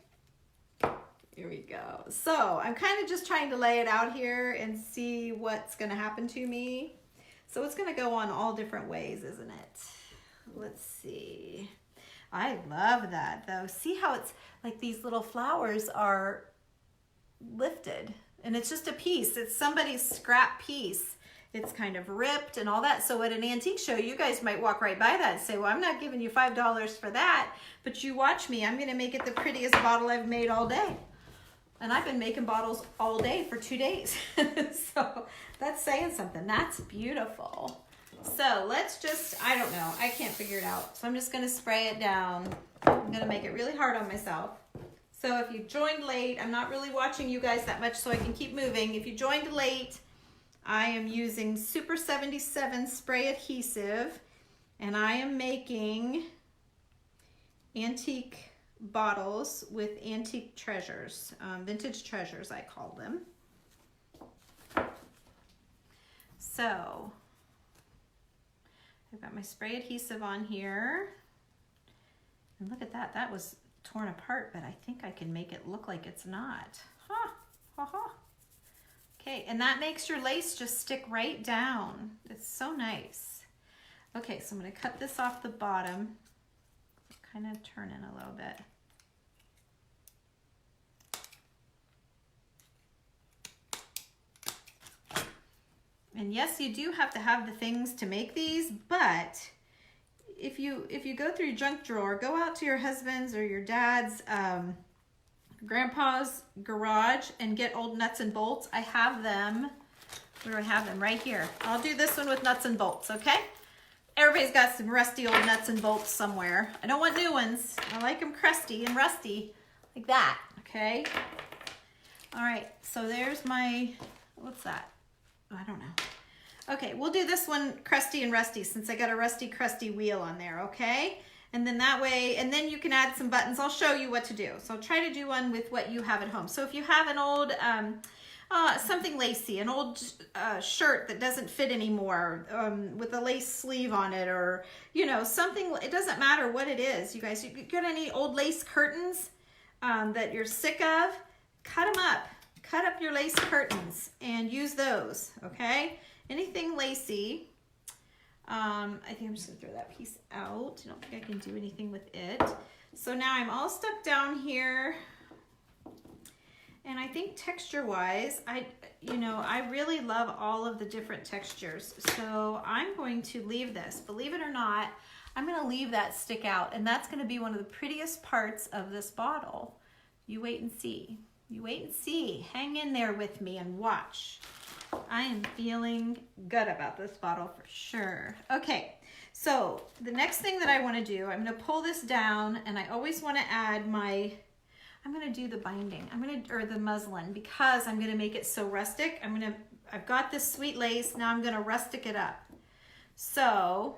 Here we go. So I'm kind of just trying to lay it out here and see what's going to happen to me. So it's going to go on all different ways, isn't it? Let's see. I love that though. See how it's like these little flowers are lifted, and it's just a piece. It's somebody's scrap piece. It's kind of ripped and all that. So at an antique show, you guys might walk right by that and say, well, I'm not giving you $5 for that, but you watch me. I'm going to make it the prettiest bottle I've made all day. And I've been making bottles all day for 2 days. So that's saying something. That's beautiful. So let's just, I don't know, I can't figure it out. So I'm just going to spray it down. I'm going to make it really hard on myself. So if you joined late, I'm not really watching you guys that much so I can keep moving. If you joined late, I am using Super 77 spray adhesive, and I am making antique bottles with antique treasures, vintage treasures I call them. So I've got my spray adhesive on here, and look at that. That was torn apart, but I think I can make it look like it's not. Ha, ha, ha. Okay, and that makes your lace just stick right down. It's so nice. Okay, so I'm going to cut this off the bottom. Kind of turn in a little bit. And yes, you do have to have the things to make these, but if you go through your junk drawer, go out to your husband's or your dad's, grandpa's garage and get old nuts and bolts. I have them. Where do I have them? Right here. I'll do this one with nuts and bolts, okay? Everybody's got some rusty old nuts and bolts somewhere. I don't want new ones. I like them crusty and rusty like that, okay? All right, so there's my, what's that? I don't know. Okay, we'll do this one crusty and rusty since I got a rusty crusty wheel on there, okay? And then that way, and then you can add some buttons. I'll show you what to do. So I'll try to do one with what you have at home. So if you have an old, something lacy, an old shirt that doesn't fit anymore with a lace sleeve on it, or, you know, something, it doesn't matter what it is, you guys. You got any old lace curtains that you're sick of? Cut them up. Cut up your lace curtains and use those, okay? Anything lacy. I think I'm just gonna throw that piece out. I don't think I can do anything with it. So now I'm all stuck down here. And I think texture-wise, I really love all of the different textures. So I'm going to leave this. Believe it or not, I'm gonna leave that stick out, and that's gonna be one of the prettiest parts of this bottle. You wait and see. You wait and see. Hang in there with me and watch. I am feeling good about this bottle for sure. Okay, so the next thing that I want to do, I'm going to pull this down, and I always want to add my, I'm going to do the binding. Or the muslin, because I'm going to make it so rustic. I've got this sweet lace. Now I'm going to rustic it up. So,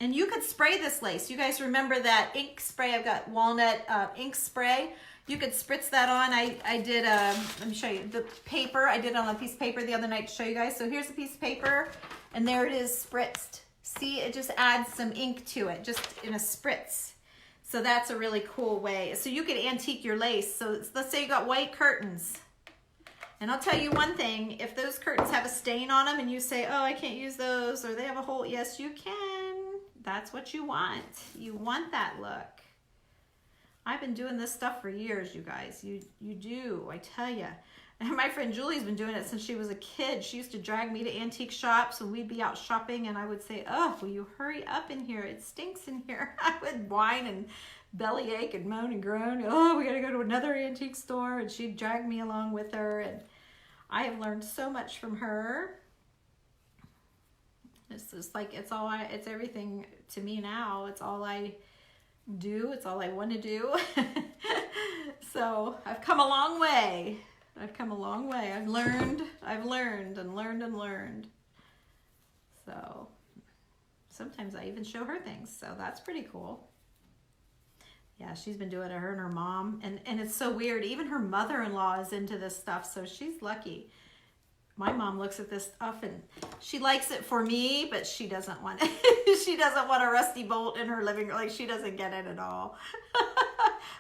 and you could spray this lace. You guys remember that ink spray? I've got walnut ink spray. You could spritz that on. I did, let me show you the paper. I did on a piece of paper the other night to show you guys. So here's a piece of paper, and there it is spritzed. See, it just adds some ink to it, just in a spritz. So that's a really cool way. So you could antique your lace. So let's say you got white curtains. And I'll tell you one thing, if those curtains have a stain on them and you say, oh, I can't use those, or they have a hole, yes, you can. That's what you want. You want that look. I've been doing this stuff for years, you guys. You do, I tell you. And my friend Julie's been doing it since she was a kid. She used to drag me to antique shops, and we'd be out shopping, and I would say, oh, will you hurry up in here? It stinks in here. I would whine and bellyache and moan and groan. Oh, we got to go to another antique store, and she'd drag me along with her, and I have learned so much from her. It's just like, it's everything to me now. It's all I do. It's all I want to do. So I've come a long way. I've come a long way. I've learned and learned. So sometimes I even show her things. So that's pretty cool. Yeah, she's been doing it, her and her mom. And it's so weird. Even her mother-in-law is into this stuff. So she's lucky. My mom looks at this stuff and she likes it for me, but she doesn't want it. She doesn't want a rusty bolt in her living room. Like, she doesn't get it at all.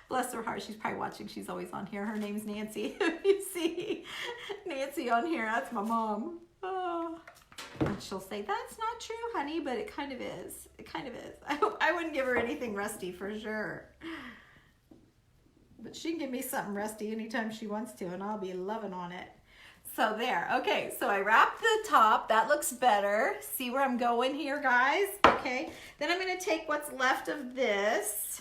Bless her heart. She's probably watching. She's always on here. Her name's Nancy. You see Nancy on here. That's my mom. Oh. And she'll say, that's not true, honey, but it kind of is. It kind of is. I wouldn't give her anything rusty for sure. But she can give me something rusty anytime she wants to, and I'll be loving on it. So there. Okay, so I wrapped the top. That looks better. See where I'm going here, guys? Okay. Then I'm going to take what's left of this,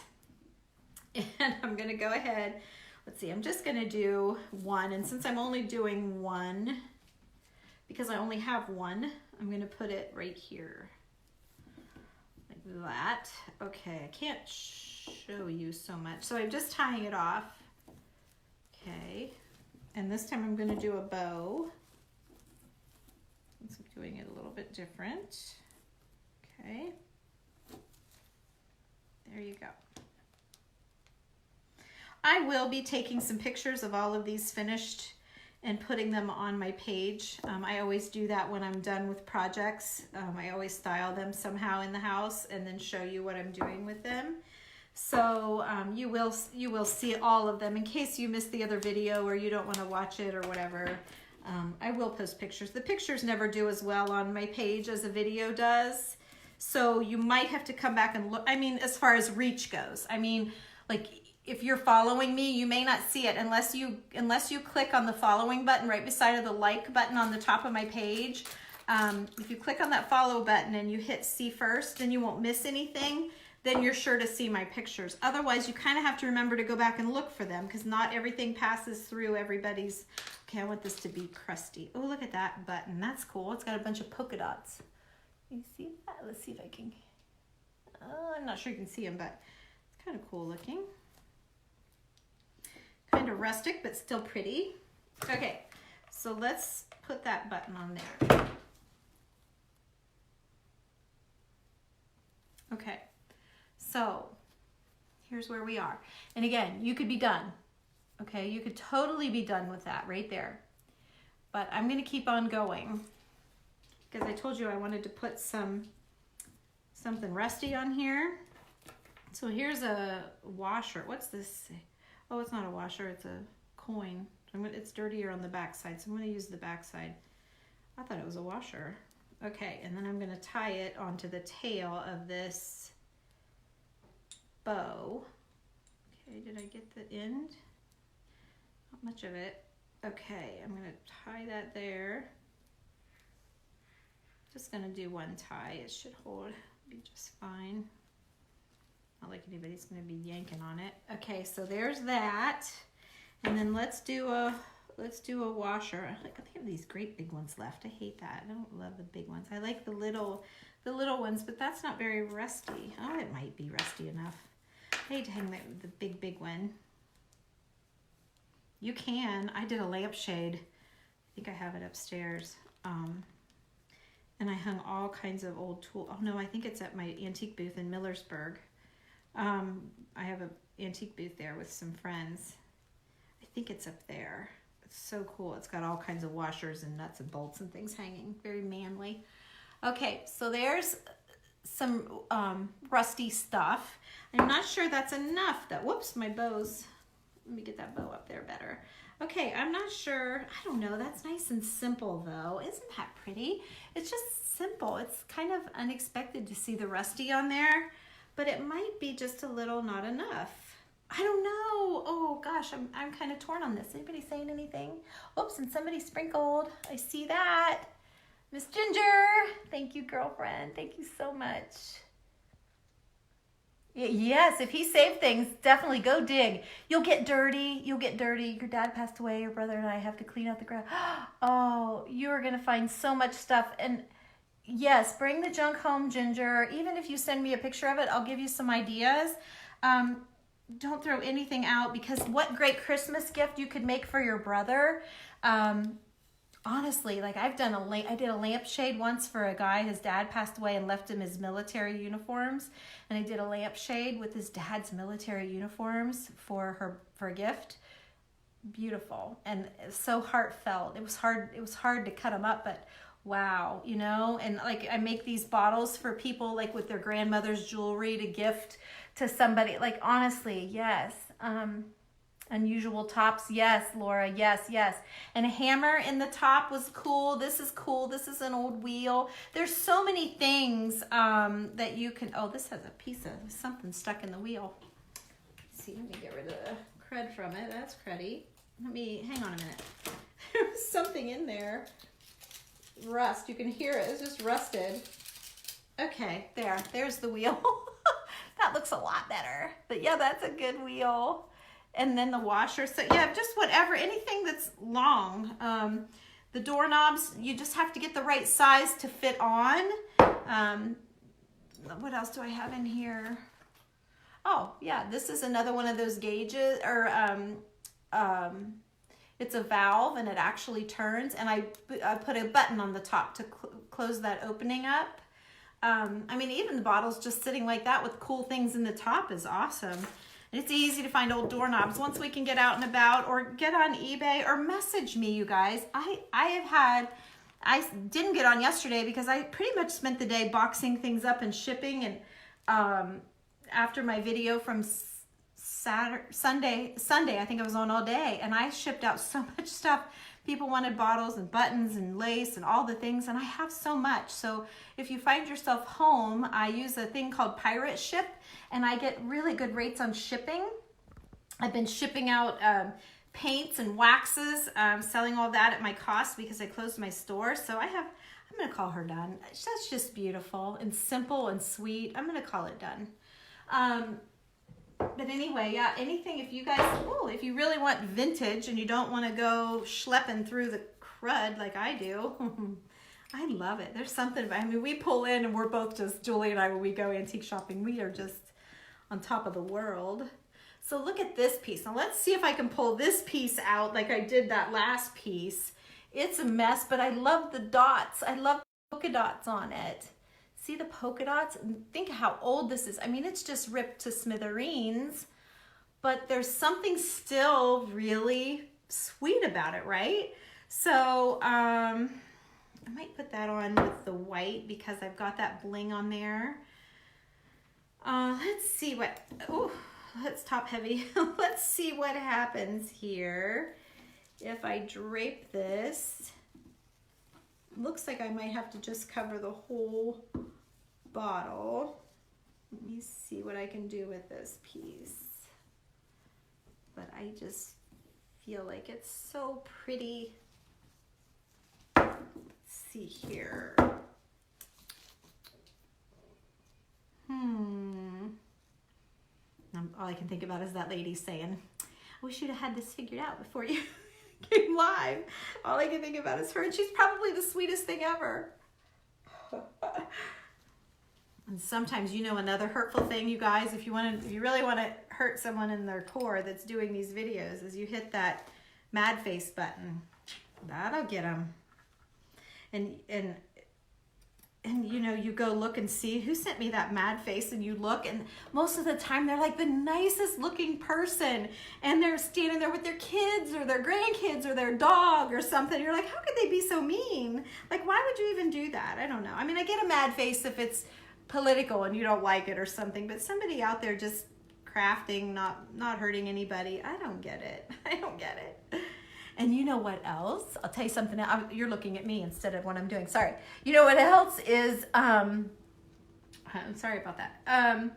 and I'm going to go ahead. Let's see. I'm just going to do one, and since I'm only doing one, because I only have one, I'm going to put it right here. Like that. Okay, I can't show you so much. So I'm just tying it off. Okay. And this time I'm going to do a bow. I'm doing it a little bit different. Okay. There you go. I will be taking some pictures of all of these finished and putting them on my page. I always do that when I'm done with projects. I always style them somehow in the house and then show you what I'm doing with them. So you will see all of them in case you missed the other video or you don't want to watch it or whatever. I will post pictures. The pictures never do as well on my page as a video does. So you might have to come back and look. I mean, as far as reach goes, I mean, like, if you're following me, you may not see it unless you click on the following button right beside of the like button on the top of my page. If you click on that follow button and you hit see first, then you won't miss anything. Then you're sure to see my pictures. Otherwise, you kind of have to remember to go back and look for them because not everything passes through everybody's. Okay, I want this to be crusty. Oh, look at that button. That's cool. It's got a bunch of polka dots. You see that? Let's see if I can. I'm not sure you can see them, but it's kind of cool looking. Kind of rustic, but still pretty. Okay, so let's put that button on there. Okay, so here's where we are. And again, you could be done. Okay, you could totally be done with that right there. But I'm gonna keep on going because I told you I wanted to put something rusty on here. So here's a washer. What's this? Oh, it's not a washer, it's a coin. It's dirtier on the back side, so I'm gonna use the back side. I thought it was a washer. Okay, and then I'm gonna tie it onto the tail of this bow. Okay, did I get the end? Not much of it. Okay, I'm gonna tie that there. Just gonna do one tie. It should hold, be just fine. Not like anybody's gonna be yanking on it. Okay, so there's that. And then let's do a washer. I think I have these great big ones left. I hate that. I don't love the big ones. I like the little ones, but that's not very rusty. Oh, it might be rusty enough. I hate to hang the big one. You can. I did a lampshade. I think I have it upstairs. And I hung all kinds of old tools. Oh no, I think it's at my antique booth in Millersburg. I have an antique booth there with some friends. I think it's up there. It's so cool. It's got all kinds of washers and nuts and bolts and things hanging. Very manly. Okay, so there's some rusty stuff. I'm not sure that's enough. Whoops, my bows. Let me get that bow up there better. Okay, I'm not sure. I don't know. That's nice and simple, though. Isn't that pretty? It's just simple. It's kind of unexpected to see the rusty on there, but it might be just a little not enough. I don't know. Oh, gosh, I'm kind of torn on this. Anybody saying anything? Oops, and somebody sprinkled. I see that. Miss Ginger. Thank you, girlfriend. Thank you so much. Yes, if he saved things, definitely go dig. You'll get dirty. You'll get dirty. Your dad passed away. Your brother and I have to clean out the ground. Oh, you're going to find so much stuff. And yes, bring the junk home, Ginger. Even if you send me a picture of it, I'll give you some ideas. Don't throw anything out, because what great Christmas gift you could make for your brother. Honestly, like I did a lampshade once for a guy. His dad passed away and left him his military uniforms, and I did a lampshade with his dad's military uniforms for a gift. Beautiful and so heartfelt. It was hard to cut them up, but wow, you know. And like I make these bottles for people, like with their grandmother's jewelry to gift to somebody. Like honestly, yes. Unusual tops, yes, Laura, yes. And a hammer in the top was cool. This is cool. This is an old wheel. There's so many things that you can. Oh, this has a piece of something stuck in the wheel. Let's see, let me get rid of the crud from it. That's cruddy. Hang on a minute. There was something in there. Rust, you can hear it. It's just rusted. Okay, there's the wheel. That looks a lot better. But yeah, that's a good wheel. And then the washer. So yeah, just whatever, anything that's long. The doorknobs, you just have to get the right size to fit on. What else do I have in here? Oh yeah, this is another one of those gauges, or it's a valve and it actually turns, and I put a button on the top to close that opening up. I mean, even the bottles just sitting like that with cool things in the top is awesome. It's easy to find old doorknobs once we can get out and about, or get on eBay, or message me, you guys. I didn't get on yesterday because I pretty much spent the day boxing things up and shipping. And after my video from Sunday, I think I was on all day, and I shipped out so much stuff. People wanted bottles and buttons and lace and all the things, and I have so much. So if you find yourself home, I use a thing called Pirate Ship, and I get really good rates on shipping. I've been shipping out paints and waxes, selling all that at my cost because I closed my store. So I'm going to call her done. That's just beautiful and simple and sweet. I'm going to call it done. But anyway, yeah, anything, if you guys, if you really want vintage and you don't want to go schlepping through the crud like I do, I love it. There's something, I mean, we pull in and we're both just, Julie and I, when we go antique shopping, we are just on top of the world. So look at this piece. Now let's see if I can pull this piece out like I did that last piece. It's a mess, but I love the dots. I love polka dots on it. See the polka dots? Think how old this is. I mean, it's just ripped to smithereens, but there's something still really sweet about it, right? So I might put that on with the white because I've got that bling on there. Let's see what, oh, that's top heavy. Let's see what happens here if I drape this. Looks like I might have to just cover the whole bottle. Let me see what I can do with this piece. But I just feel like it's so pretty. Let's see here. All I can think about is that lady saying, I wish you'd have had this figured out before you came live. All I can think about is her, and she's probably the sweetest thing ever. And sometimes, you know, another hurtful thing, you guys, if you really want to hurt someone in their core that's doing these videos, is you hit that mad face button. That'll get them. And you know, you go look and see who sent me that mad face, and you look, and most of the time they're like the nicest looking person, and they're standing there with their kids or their grandkids or their dog or something. You're like, how could they be so mean? Like, why would you even do that? I don't know. I mean, I get a mad face if it's political and you don't like it or something, but somebody out there just crafting, not hurting anybody, I don't get it. I don't get it. And you know what else? I'll tell you something else. You're looking at me instead of what I'm doing. Sorry. You know what else is, I'm sorry about that.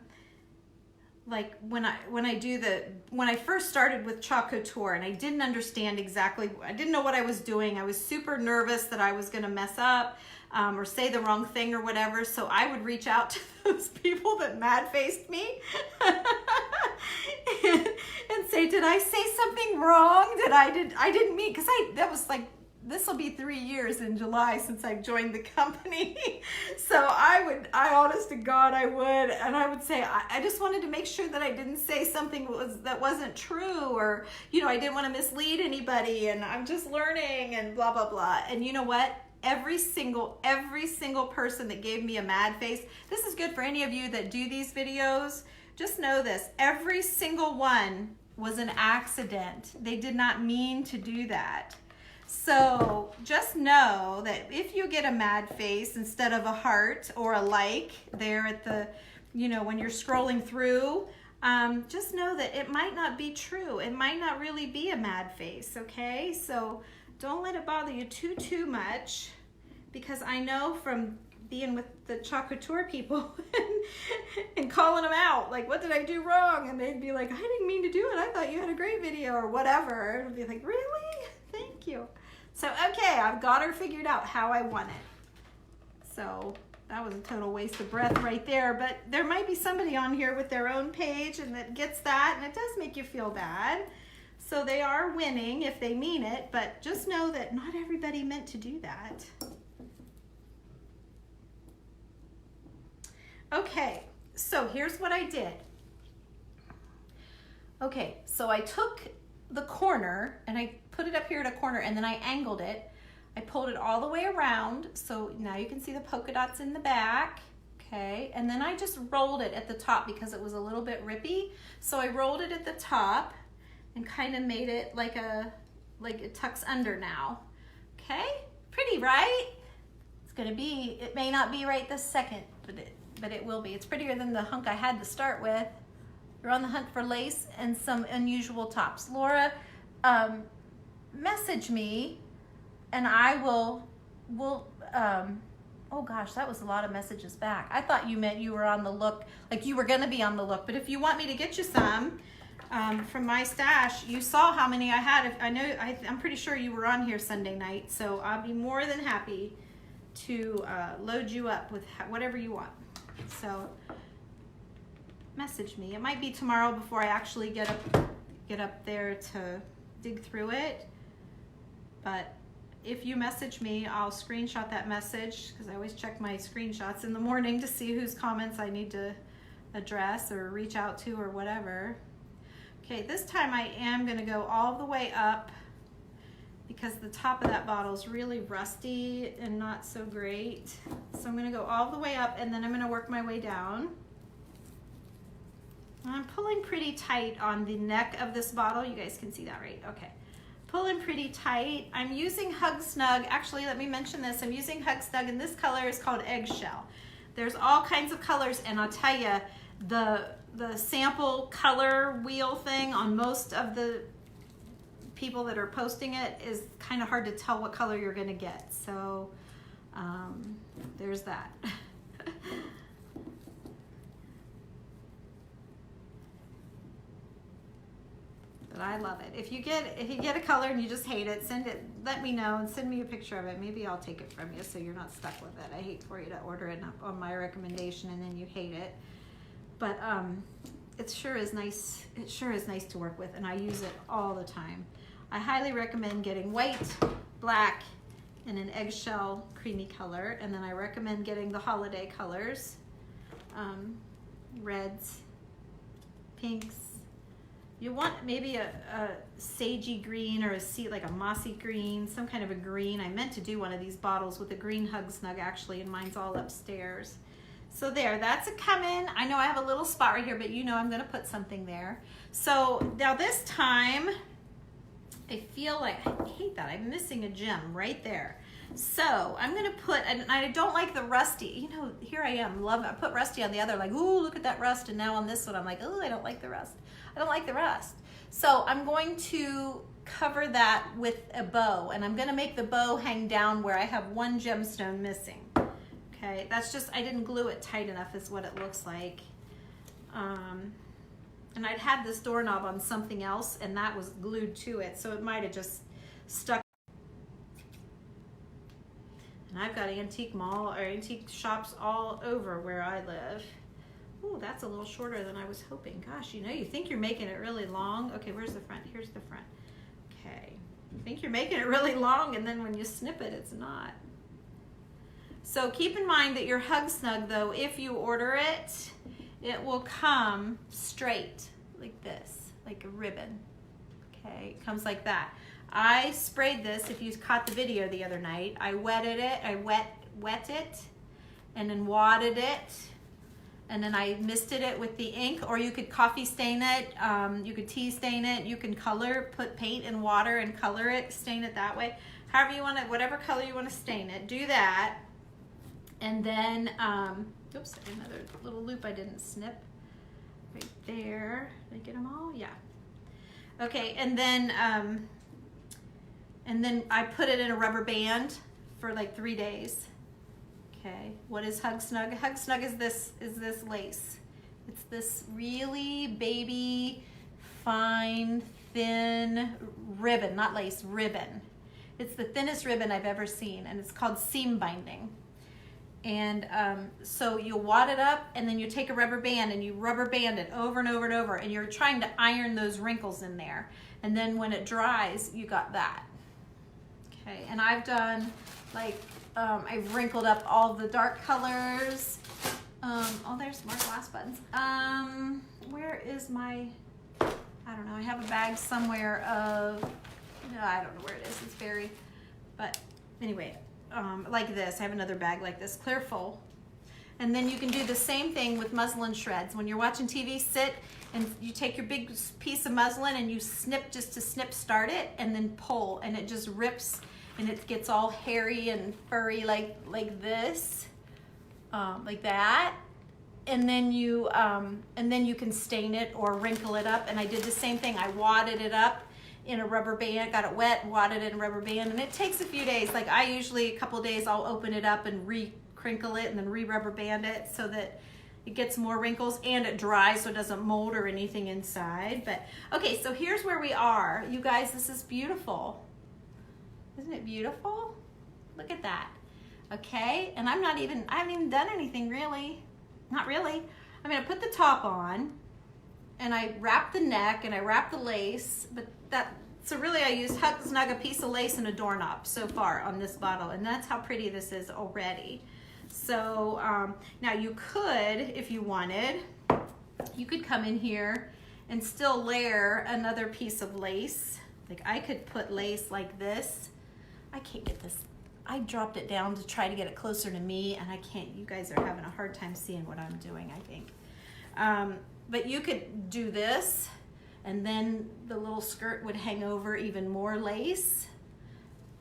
Like when I first started with Chalk Couture, and I didn't understand exactly, I didn't know what I was doing. I was super nervous that I was going to mess up or say the wrong thing or whatever. So I would reach out to those people that mad faced me and say, did I say something wrong? I didn't mean, because that was like, this will be 3 years in July since I've joined the company. So I honest to God, I would, and I would say, I just wanted to make sure that I didn't say something that wasn't true, or, you know, I didn't want to mislead anybody, and I'm just learning and blah, blah, blah. And you know what? Every single person that gave me a mad face, this is good for any of you that do these videos, just know this, every single one was an accident. They did not mean to do that. So just know that if you get a mad face instead of a heart or a like there at the, you know, when you're scrolling through, just know that it might not be true. It might not really be a mad face, okay? So don't let it bother you too much, because I know from being with the Chalk Couture people and calling them out, like, what did I do wrong? And they'd be like, I didn't mean to do it. I thought you had a great video or whatever. It'd be like, really? Thank you. So, okay, I've got her figured out how I want it. So that was a total waste of breath right there, but there might be somebody on here with their own page and that gets that, and it does make you feel bad. So they are winning if they mean it, but just know that not everybody meant to do that. Okay, so here's what I did. Okay, so I took the corner and I put it up here at a corner, and then I angled it. I pulled it all the way around, so now you can see the polka dots in the back. Okay, and then I just rolled it at the top because it was a little bit rippy. So I rolled it at the top and kind of made it like it tucks under now. Okay, pretty, right? It's gonna be, it may not be right this second, but it will be. It's prettier than the hunk I had to start with. You're on the hunt for lace and some unusual tops. Laura, message me and I will oh gosh, that was a lot of messages back. I thought you meant you were on the look, like you were gonna be on the look, but if you want me to get you some from my stash, you saw how many I had. I'm pretty sure you were on here Sunday night, so I'll be more than happy to load you up with whatever you want. So message me. It might be tomorrow before I actually get up there to dig through it, but if you message me, I'll screenshot that message, because I always check my screenshots in the morning to see whose comments I need to address or reach out to or whatever. Okay, this time I am going to go all the way up because the top of that bottle is really rusty and not so great. So So I'm gonna go all the way up and then I'm gonna work my way down. I'm pulling pretty tight on the neck of this bottle. You guys can see that, right? Okay. Pulling pretty tight. I'm using Hug Snug. Actually, let me mention this. I'm using Hug Snug, and this color is called Eggshell. There's all kinds of colors, and I'll tell you, the sample color wheel thing on most of the people that are posting it is kind of hard to tell what color you're going to get. So there's that. But I love it. If you get a color and you just hate it, let me know and send me a picture of it. Maybe I'll take it from you so you're not stuck with it. I hate for you to order it on my recommendation and then you hate it. But it sure is nice. It sure is nice to work with, and I use it all the time. I highly recommend getting white, black, and an eggshell creamy color, and then I recommend getting the holiday colors, reds, pinks. You want maybe a sagey green or like a mossy green, some kind of a green. I meant to do one of these bottles with a green Hug Snug actually, and mine's all upstairs. So there, that's a come-in. I know I have a little spot right here, but you know I'm gonna put something there. So now this time, I feel like, I hate that, I'm missing a gem right there. So I'm gonna put, and I don't like the rusty, you know, here I am, I put rusty on the other, like, ooh, look at that rust, and now on this one, I'm like, oh, I don't like the rust. I don't like the rust. So I'm going to cover that with a bow, and I'm gonna make the bow hang down where I have one gemstone missing. Okay, that's just, I didn't glue it tight enough is what it looks like. And I'd had this doorknob on something else and that was glued to it, so it might have just stuck. And I've got antique shops all over where I live. Ooh, that's a little shorter than I was hoping. Gosh, you know, you think you're making it really long. Okay, where's the front? Here's the front. Okay, you think you're making it really long, and then when you snip it, it's not. So keep in mind that your Hug Snug, though, if you order it, it will come straight like this, like a ribbon. Okay, it comes like that. I sprayed this, if you caught the video the other night, I wetted it, I wet it, and then wadded it, and then I misted it with the ink, or you could coffee stain it, you could tea stain it, you can color, put paint and water and color it, stain it that way. However you want it, whatever color you want to stain it, do that. And then, oops, another little loop I didn't snip. Right there. Did I get them all? Yeah. Okay, and then I put it in a rubber band for like 3 days. Okay, what is Hug Snug? Hug Snug is this lace. It's this really baby, fine, thin ribbon, not lace, ribbon. It's the thinnest ribbon I've ever seen, and it's called seam binding. And so you wad it up, and then you take a rubber band and you rubber band it over and over and over, and you're trying to iron those wrinkles in there. And then when it dries, you got that. Okay, and I've done like, I've wrinkled up all the dark colors. Oh, there's more glass buttons. Where is my, I don't know, I have a bag somewhere of, no, I don't know where it is, it's buried. But anyway, like this, I have another bag like this, clear full. And then you can do the same thing with muslin shreds. When you're watching TV, sit and you take your big piece of muslin and you snip just to snip start it, and then pull, and it just rips and it gets all hairy and furry like this, like that. And then you can stain it or wrinkle it up. And I did the same thing. I wadded it up in a rubber band, got it wet, wadded it in a rubber band, and it takes a few days. Like I usually, a couple days, I'll open it up and re-crinkle it and then re-rubber band it so that it gets more wrinkles and it dries so it doesn't mold or anything inside. But okay, so here's where we are. You guys, this is beautiful. Isn't it beautiful? Look at that. Okay, and I haven't even done anything really. Not really. I'm gonna put the top on, and I wrap the neck and I wrap the lace, so really I used Hug Snug, a piece of lace and a doorknob so far on this bottle, and that's how pretty this is already. So now you could, if you wanted, you could come in here and still layer another piece of lace. Like I could put lace like this. I can't get this. I dropped it down to try to get it closer to me, and I can't, you guys are having a hard time seeing what I'm doing, I think. But you could do this, and then the little skirt would hang over even more lace.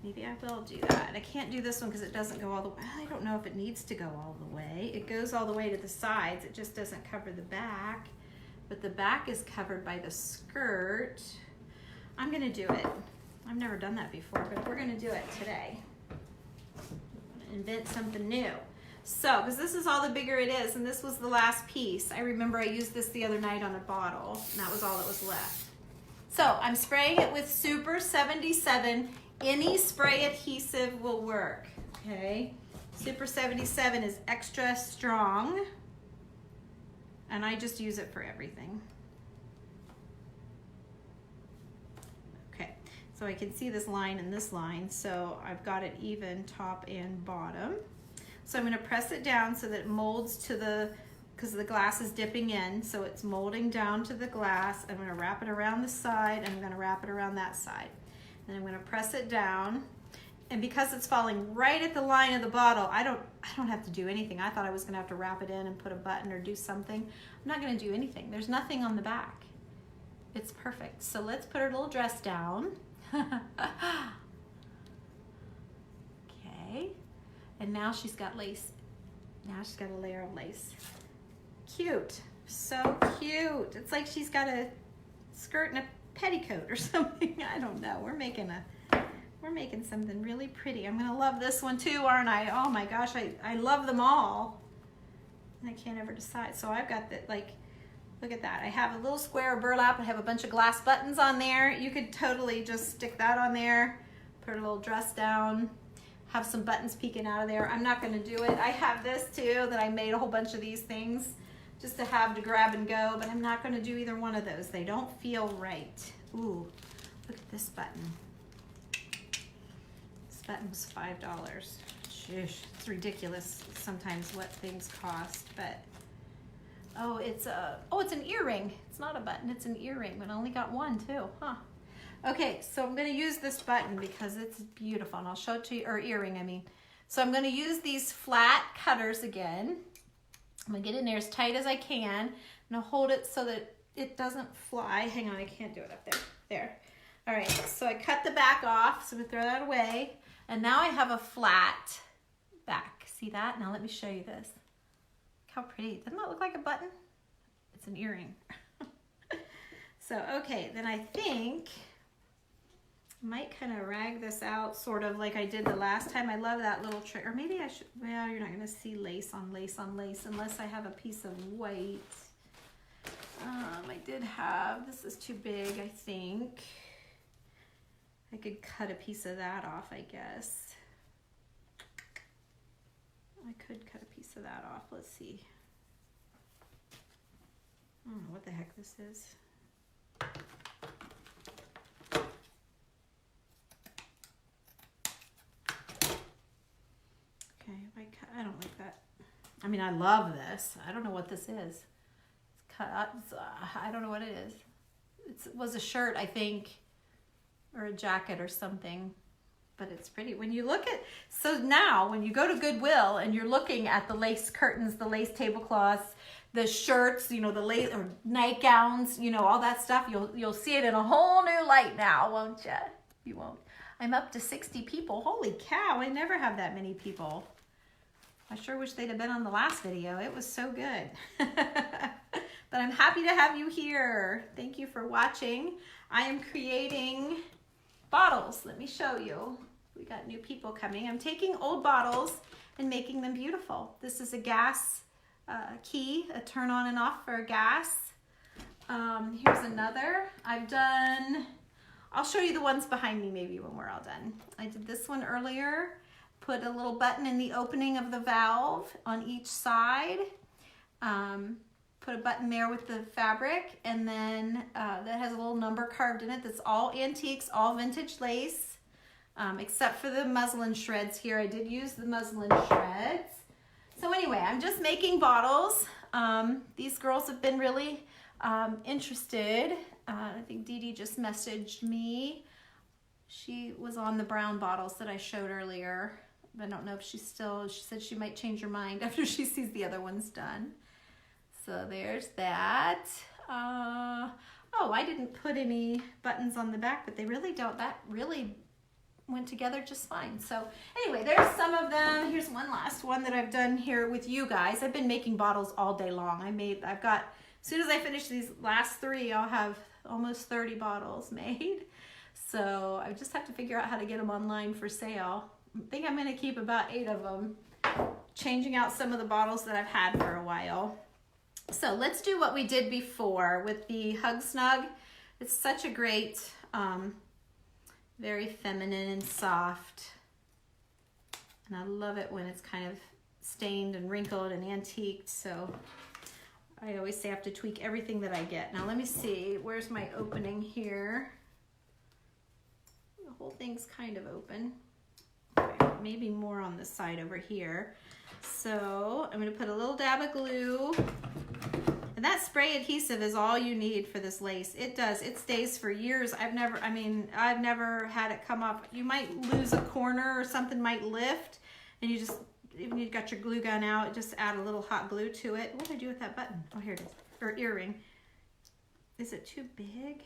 Maybe I will do that. I can't do this one because it doesn't go all the way. I don't know if it needs to go all the way. It goes all the way to the sides. It just doesn't cover the back. But the back is covered by the skirt. I'm gonna do it. I've never done that before, but we're gonna do it today. Invent something new. So, because this is all the bigger it is, and this was the last piece. I remember I used this the other night on a bottle, and that was all that was left. So, I'm spraying it with Super 77. Any spray adhesive will work, okay? Super 77 is extra strong, and I just use it for everything. Okay, so I can see this line and this line, so I've got it even top and bottom. So I'm gonna press it down so that it molds to the, because the glass is dipping in, so it's molding down to the glass. I'm gonna wrap it around the side, and I'm gonna wrap it around that side. Then I'm gonna press it down. And because it's falling right at the line of the bottle, I don't have to do anything. I thought I was gonna have to wrap it in and put a button or do something. I'm not gonna do anything. There's nothing on the back. It's perfect. So let's put her little dress down. Okay. And now she's got lace. Now she's got a layer of lace. Cute, so cute. It's like she's got a skirt and a petticoat or something. I don't know. We're making something really pretty. I'm gonna love this one too, aren't I? Oh my gosh, I love them all. And I can't ever decide. So I've got the, like, look at that. I have a little square of burlap. I have a bunch of glass buttons on there. You could totally just stick that on there, put a little dress down, have some buttons peeking out of there. I'm not gonna do it. I have this too, that I made a whole bunch of these things just to have to grab and go, but I'm not gonna do either one of those. They don't feel right. Ooh, look at this button. This button was $5. Sheesh, it's ridiculous sometimes what things cost, but oh, it's an earring. It's not a button, it's an earring, but I only got one too, huh? Okay, so I'm gonna use this button because it's beautiful, and I'll show it to you, or earring, I mean. So I'm gonna use these flat cutters again. I'm gonna get in there as tight as I can. I'm gonna hold it so that it doesn't fly. Hang on, I can't do it up there. There. All right, so I cut the back off, so we throw that away. And now I have a flat back. See that? Now let me show you this. Look how pretty. Doesn't that look like a button? It's an earring. So, okay, then I think I might kind of rag this out sort of like I did the last time. I love that little trick. Or maybe I should, well, you're not gonna see lace on lace on lace unless I have a piece of white. I did have, this is too big, I think. I could cut a piece of that off, I guess. I could cut a piece of that off. Let's see. I don't know what the heck this is. Okay, if I cut, I don't like that. I mean, I love this. I don't know what this is. It's cut up. I don't know what it is. It was a shirt, I think, or a jacket or something, but it's pretty. When you look at, so now when you go to Goodwill and you're looking at the lace curtains, the lace tablecloths, the shirts, you know, the lace or nightgowns, you know, all that stuff, you'll see it in a whole new light now, won't you? You won't. I'm up to 60 people. Holy cow, I never have that many people. I sure wish they'd have been on the last video. It was so good. But I'm happy to have you here. Thank you for watching. I am creating bottles. Let me show you. We got new people coming. I'm taking old bottles and making them beautiful. This is a gas key, a turn on and off for gas. Here's another. I'll show you the ones behind me maybe when we're all done. I did this one earlier. Put a little button in the opening of the valve on each side. Put a button there with the fabric, and then that has a little number carved in it. That's all antiques, all vintage lace, except for the muslin shreds here. I did use the muslin shreds. So anyway, I'm just making bottles. These girls have been really interested. I think Dee Dee just messaged me. She was on the brown bottles that I showed earlier. I don't know if she said she might change her mind after she sees the other ones done. So there's that. Oh, I didn't put any buttons on the back, but they really don't. That really went together just fine. So anyway, there's some of them. Here's one last one that I've done here with you guys. I've been making bottles all day long. I've got, as soon as I finish these last 3, I'll have almost 30 bottles made. So I just have to figure out how to get them online for sale. I think I'm going to keep about 8 of them, changing out some of the bottles that I've had for a while. So let's do what we did before with the Hug Snug. It's such a great, very feminine and soft. And I love it when it's kind of stained and wrinkled and antiqued. So I always say I have to tweak everything that I get. Now let me see, where's my opening here? The whole thing's kind of open. Okay, maybe more on the side over here. So I'm going to put a little dab of glue. And that spray adhesive is all you need for this lace. It does. It stays for years. I've never had it come off. You might lose a corner or something might lift, and you just, even you've got your glue gun out, just add a little hot glue to it. What did I do with that button? Oh, here it is. Or earring. Is it too big?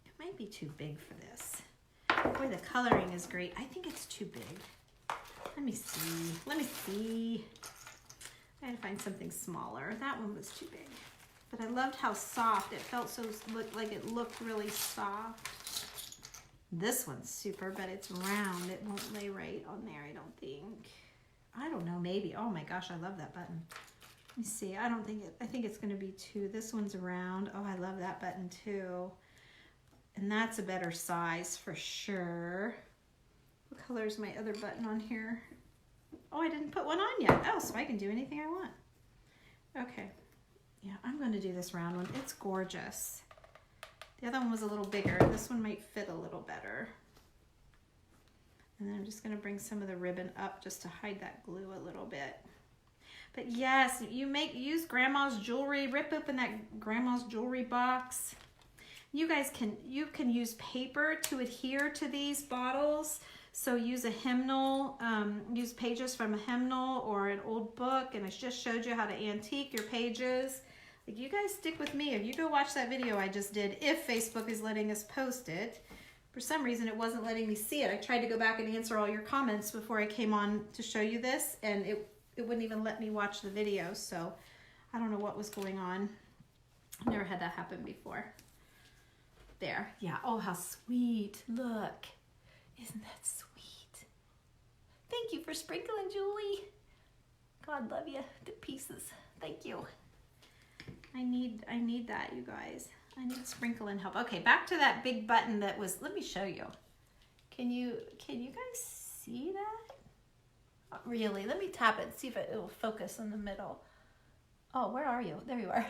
It might be too big for this. Boy, the coloring is great. I think it's too big. Let me see. Let me see. I had to find something smaller. That one was too big. But I loved how soft it felt. So like it looked really soft. This one's super, but it's round. It won't lay right on there, I don't think. I don't know, maybe. Oh my gosh, I love that button. Let me see. I think it's going to be 2. This one's round. Oh, I love that button too. And that's a better size for sure. What color is my other button on here? Oh, I didn't put one on yet. Oh, so I can do anything I want. Okay. Yeah, I'm going to do this round one. It's gorgeous. The other one was a little bigger. This one might fit a little better. And then I'm just going to bring some of the ribbon up just to hide that glue a little bit. But yes, use grandma's jewelry. Rip open that grandma's jewelry box. You guys can use paper to adhere to these bottles. So use a hymnal, use pages from a hymnal or an old book, and I just showed you how to antique your pages. Like, you guys stick with me. If you go watch that video I just did, if Facebook is letting us post it. For some reason, it wasn't letting me see it. I tried to go back and answer all your comments before I came on to show you this, and it wouldn't even let me watch the video, so I don't know what was going on. I've never had that happen before. There. Yeah. Oh, how sweet. Look. Isn't that sweet? Thank you for sprinkling, Julie. God love you to pieces. Thank you. I need that, you guys. I need sprinkling help. Okay, back to that big button that was, let me show you. Can you guys see that? Not really. Let me tap it and see if it will focus in the middle. Oh, where are you? There you are.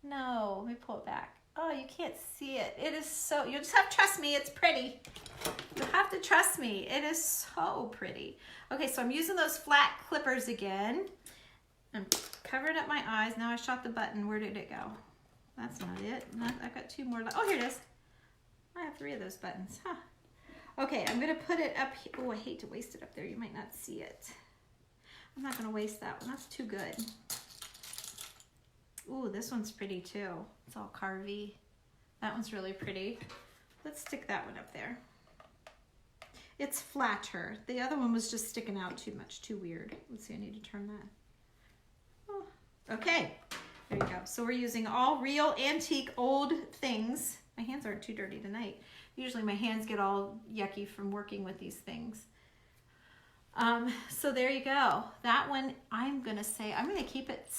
No, let me pull it back. Oh, you can't see it. It is so, you just have to trust me, it's pretty. You have to trust me. It is so pretty. Okay, so I'm using those flat clippers again. I'm covering up my eyes. Now I shot the button. Where did it go? That's not it. I've got 2 more. Oh, here it is. I have 3 of those buttons. Huh. Okay, I'm going to put it up here. Oh, I hate to waste it up there. You might not see it. I'm not going to waste that one. That's too good. Ooh, this one's pretty too. It's all carvy. That one's really pretty. Let's stick that one up there. It's flatter. The other one was just sticking out too much, too weird. Let's see, I need to turn that. Oh, okay, there you go. So we're using all real antique old things. My hands aren't too dirty tonight. Usually my hands get all yucky from working with these things. So there you go. That one, I'm gonna keep it.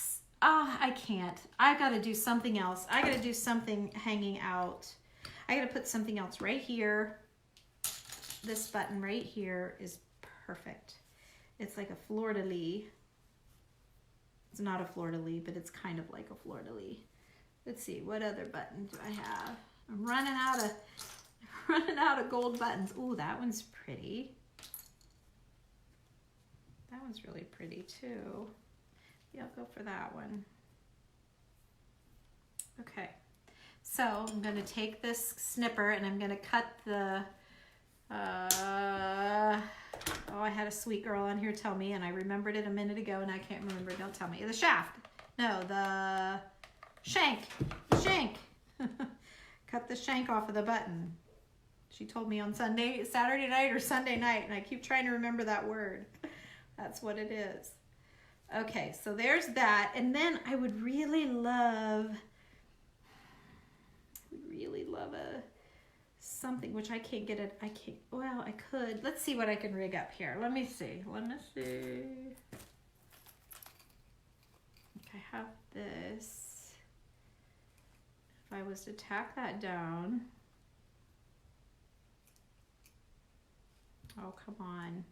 I can't. I gotta do something else. I gotta do something hanging out. I gotta put something else right here. This button right here is perfect. It's like a fleur-de-lis. It's not a fleur-de-lis, but it's kind of like a fleur-de-lis. Let's see, what other button do I have? I'm running out of gold buttons. Ooh, that one's pretty. That one's really pretty too. Yeah, I'll go for that one. Okay, so I'm gonna take this snipper and I'm gonna cut the Oh, I had a sweet girl on here tell me, and I remembered it a minute ago, and I can't remember. Don't tell me. The shaft. No, the shank. The shank. Cut the shank off of the button. She told me on Saturday night or Sunday night, and I keep trying to remember that word. That's what it is. Okay, so there's that. And then I would really love something, which I can't get it. Well, I could. Let's see what I can rig up here. Let me see. Okay, I have this. If I was to tack that down. Oh, come on.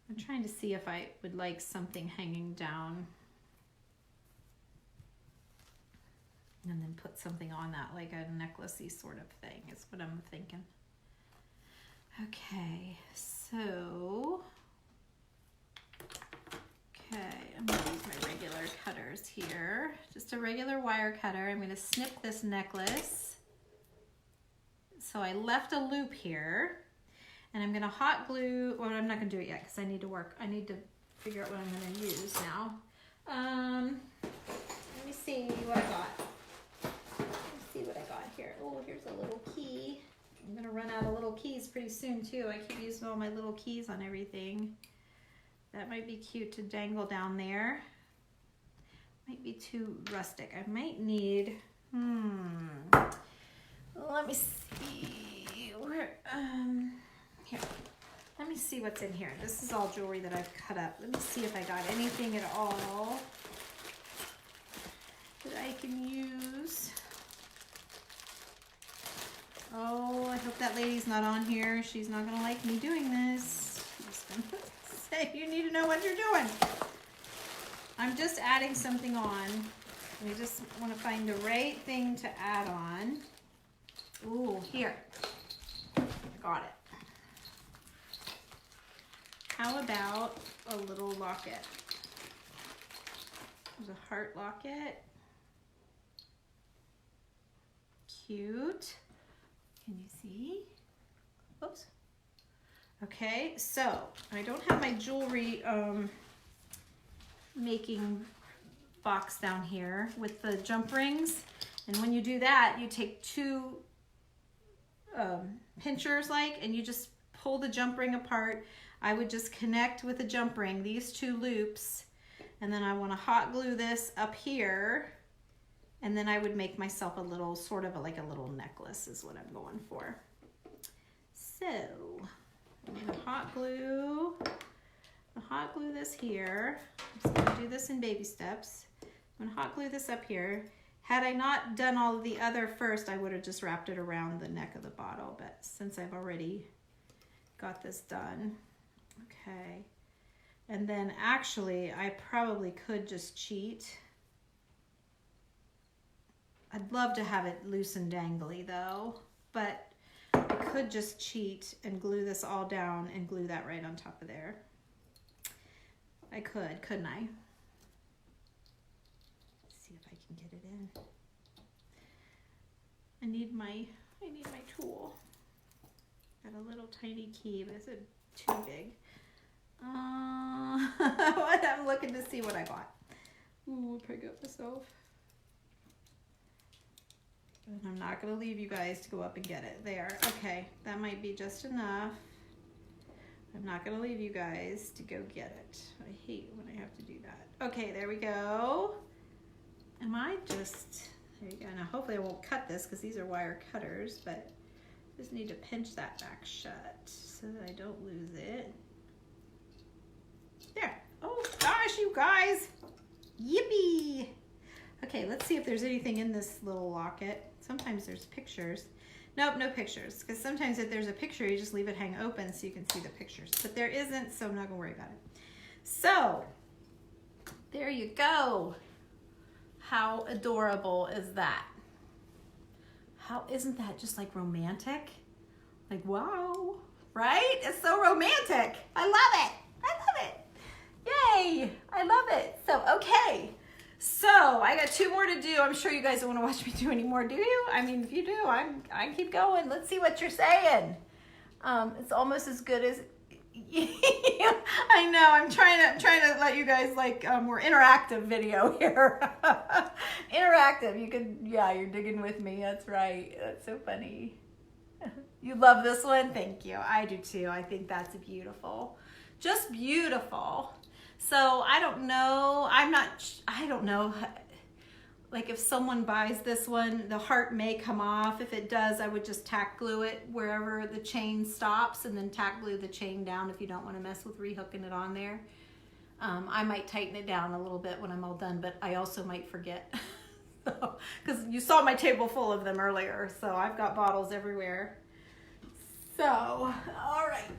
I'm trying to see if I would like something hanging down. And then put something on that, like a necklace-y sort of thing is what I'm thinking. Okay, so, I'm gonna use my regular cutters here. Just a regular wire cutter. I'm gonna snip this necklace. So I left a loop here. And I'm gonna hot glue, well, I'm not gonna do it yet because I need to figure out what I'm gonna use now. Let me see what I got. Here. Oh, here's a little key. I'm gonna run out of little keys pretty soon too. I keep using all my little keys on everything. That might be cute to dangle down there. Might be too rustic. I might need, let me see, where, here. Let me see what's in here. This is all jewelry that I've cut up. Let me see if I got anything at all that I can use. Oh, I hope that lady's not on here. She's not gonna like me doing this. She's gonna say, you need to know what you're doing. I'm just adding something on. I just wanna find the right thing to add on. Ooh, here. I got it. How about a little locket? There's a heart locket. Cute. Can you see? Oops. Okay, so I don't have my jewelry making box down here with the jump rings. And when you do that, you take two pinchers and you just pull the jump ring apart. I would just connect with the jump ring, these two loops, and then I want to hot glue this up here. And then I would make myself a little, sort of like a little necklace is what I'm going for. So, I'm gonna hot glue this here. I'm just gonna do this in baby steps. I'm gonna hot glue this up here. Had I not done all of the other first, I would have just wrapped it around the neck of the bottle, but since I've already got this done, okay. And then actually, I probably could just cheat. I'd love to have it loose and dangly though, but I could just cheat and glue this all down and glue that right on top of there. I could, couldn't I? Let's see if I can get it in. I need my tool. Got a little tiny key, but is it too big? I'm looking to see what I got. Ooh, I probably got myself. And I'm not going to leave you guys to go up and get it. There. Okay, that might be just enough. I'm not going to leave you guys to go get it. I hate when I have to do that. Okay, there we go. There you go. Now hopefully I won't cut this because these are wire cutters, but just need to pinch that back shut so that I don't lose it. There. Oh gosh, you guys. Yippee. Okay, let's see if there's anything in this little locket. Sometimes there's pictures. Nope, no pictures. Because sometimes if there's a picture, you just leave it hang open so you can see the pictures. But there isn't, so I'm not gonna worry about it. So, there you go. How adorable is that? How, isn't that just like romantic? Like, wow, right? It's so romantic. I love it. I love it. Yay, I love it. So, okay. So I got two more to do. I'm sure you guys don't want to watch me do any more, do you? I mean, if you do, I keep going. Let's see what you're saying. It's almost as good as I know. I'm trying to let you guys like more interactive video here. Interactive. You can, yeah, you're digging with me. That's right. That's so funny. You love this one? Thank you. I do too. I think that's beautiful. Just beautiful. So I don't know. I don't know. Like if someone buys this one, the heart may come off. If it does, I would just tack glue it wherever the chain stops and then tack glue the chain down if you don't want to mess with rehooking it on there. I might tighten it down a little bit when I'm all done, but I also might forget. Because you saw my table full of them earlier, so I've got bottles everywhere. So, all right.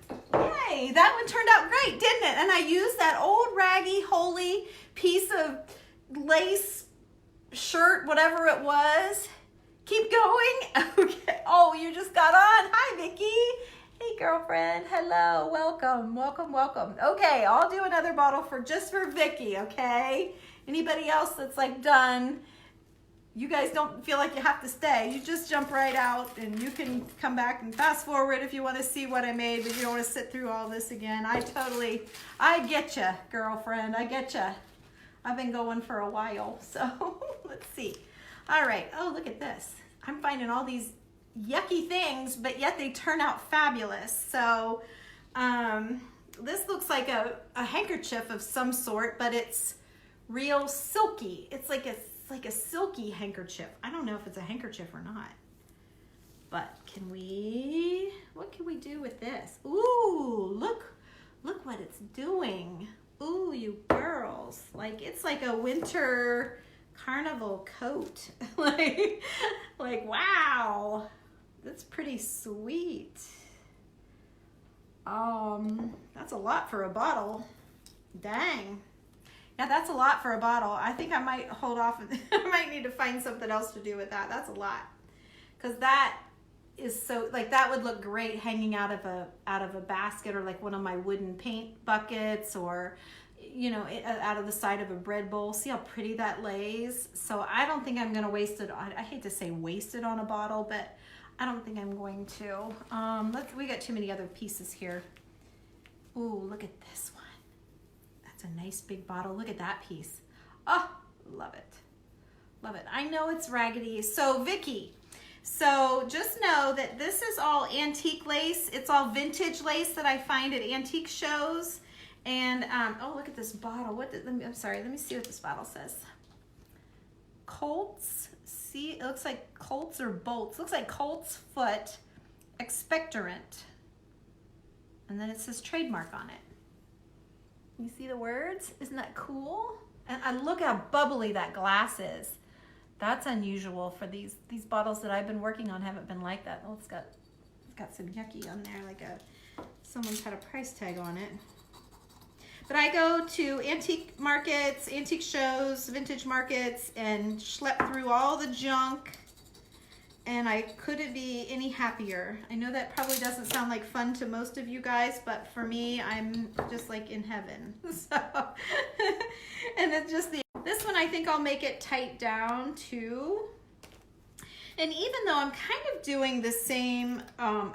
Yay, that one turned out great, didn't it? And I used that old raggy, holy piece of lace shirt, whatever it was. Keep going. Okay. Oh, you just got on. Hi, Vicki. Hey, girlfriend. Hello. Welcome. Welcome. Welcome. Okay, I'll do another bottle just for Vicki. Okay. Anybody else that's like done? You guys don't feel like you have to stay. You just jump right out, and you can come back and fast forward if you want to see what I made, but you don't want to sit through all this again. I get you, girlfriend. I get you. I've been going for a while, so let's see. All right, oh, look at this. I'm finding all these yucky things, but yet they turn out fabulous. So this looks like a handkerchief of some sort, but it's real silky. It's like a silky handkerchief. I don't know if it's a handkerchief or not, but what can we do with this? Ooh, look what it's doing. Ooh, you girls, like it's like a winter carnival coat. like wow, that's pretty sweet. That's a lot for a bottle. Dang. Yeah, that's a lot for a bottle. I think I might hold off. I might need to find something else to do with that. That's a lot. Because that is so, like, that would look great hanging out of a basket, or like one of my wooden paint buckets, or you know, out of the side of a bread bowl. See how pretty that lays? So I don't think I'm going to waste it on, I hate to say waste it on a bottle, but I don't think I'm going to. We got too many other pieces here. Ooh, look at this one. That's a nice big bottle. Look at that piece. Oh, love it. Love it. I know it's raggedy. So Vicki, so just know that this is all antique lace. It's all vintage lace that I find at antique shows. And, oh, look at this bottle. I'm sorry, let me see what this bottle says. Colts, see, it looks like Colts or Bolts. Looks like Colts Foot Expectorant. And then it says trademark on it. You see the words? Isn't that cool? And look how bubbly that glass is. That's unusual for these bottles that I've been working on haven't been like that. Oh, it's got some yucky on there, like someone's had a price tag on it. But I go to antique markets, antique shows, vintage markets, and schlep through all the junk, and I couldn't be any happier. I know that probably doesn't sound like fun to most of you guys, but for me, I'm just like in heaven. So, and it's just this one, I think I'll make it tight down too. And even though I'm kind of doing the same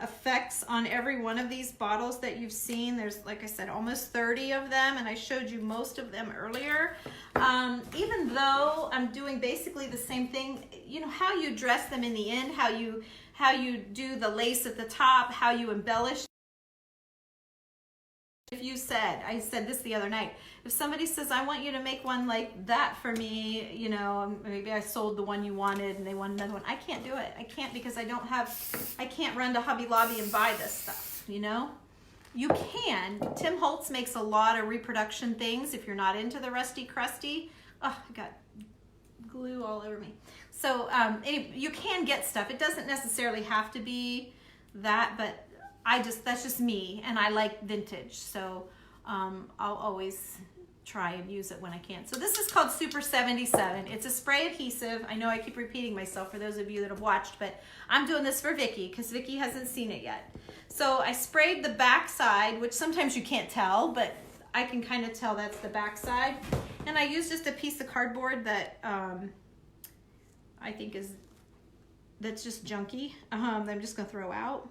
effects on every one of these bottles that you've seen, there's, like I said, almost 30 of them, and I showed you most of them earlier. Even though I'm doing basically the same thing, you know, how you dress them in the end, how you do the lace at the top, how you embellish. If you said, I said this the other night, if somebody says, I want you to make one like that for me, you know, maybe I sold the one you wanted and they want another one. I can't do it. I can't, because I can't run to Hobby Lobby and buy this stuff, you know? You can. Tim Holtz makes a lot of reproduction things if you're not into the rusty crusty. Oh, I got glue all over me. So anyway, you can get stuff. It doesn't necessarily have to be that, but that's just me, and I like vintage, so I'll always try and use it when I can. So this is called Super 77. It's a spray adhesive. I know I keep repeating myself for those of you that have watched, but I'm doing this for Vicki because Vicki hasn't seen it yet. So I sprayed the back side, which sometimes you can't tell, but I can kind of tell that's the back side. And I used just a piece of cardboard that I think that's just junky. I'm just gonna throw out.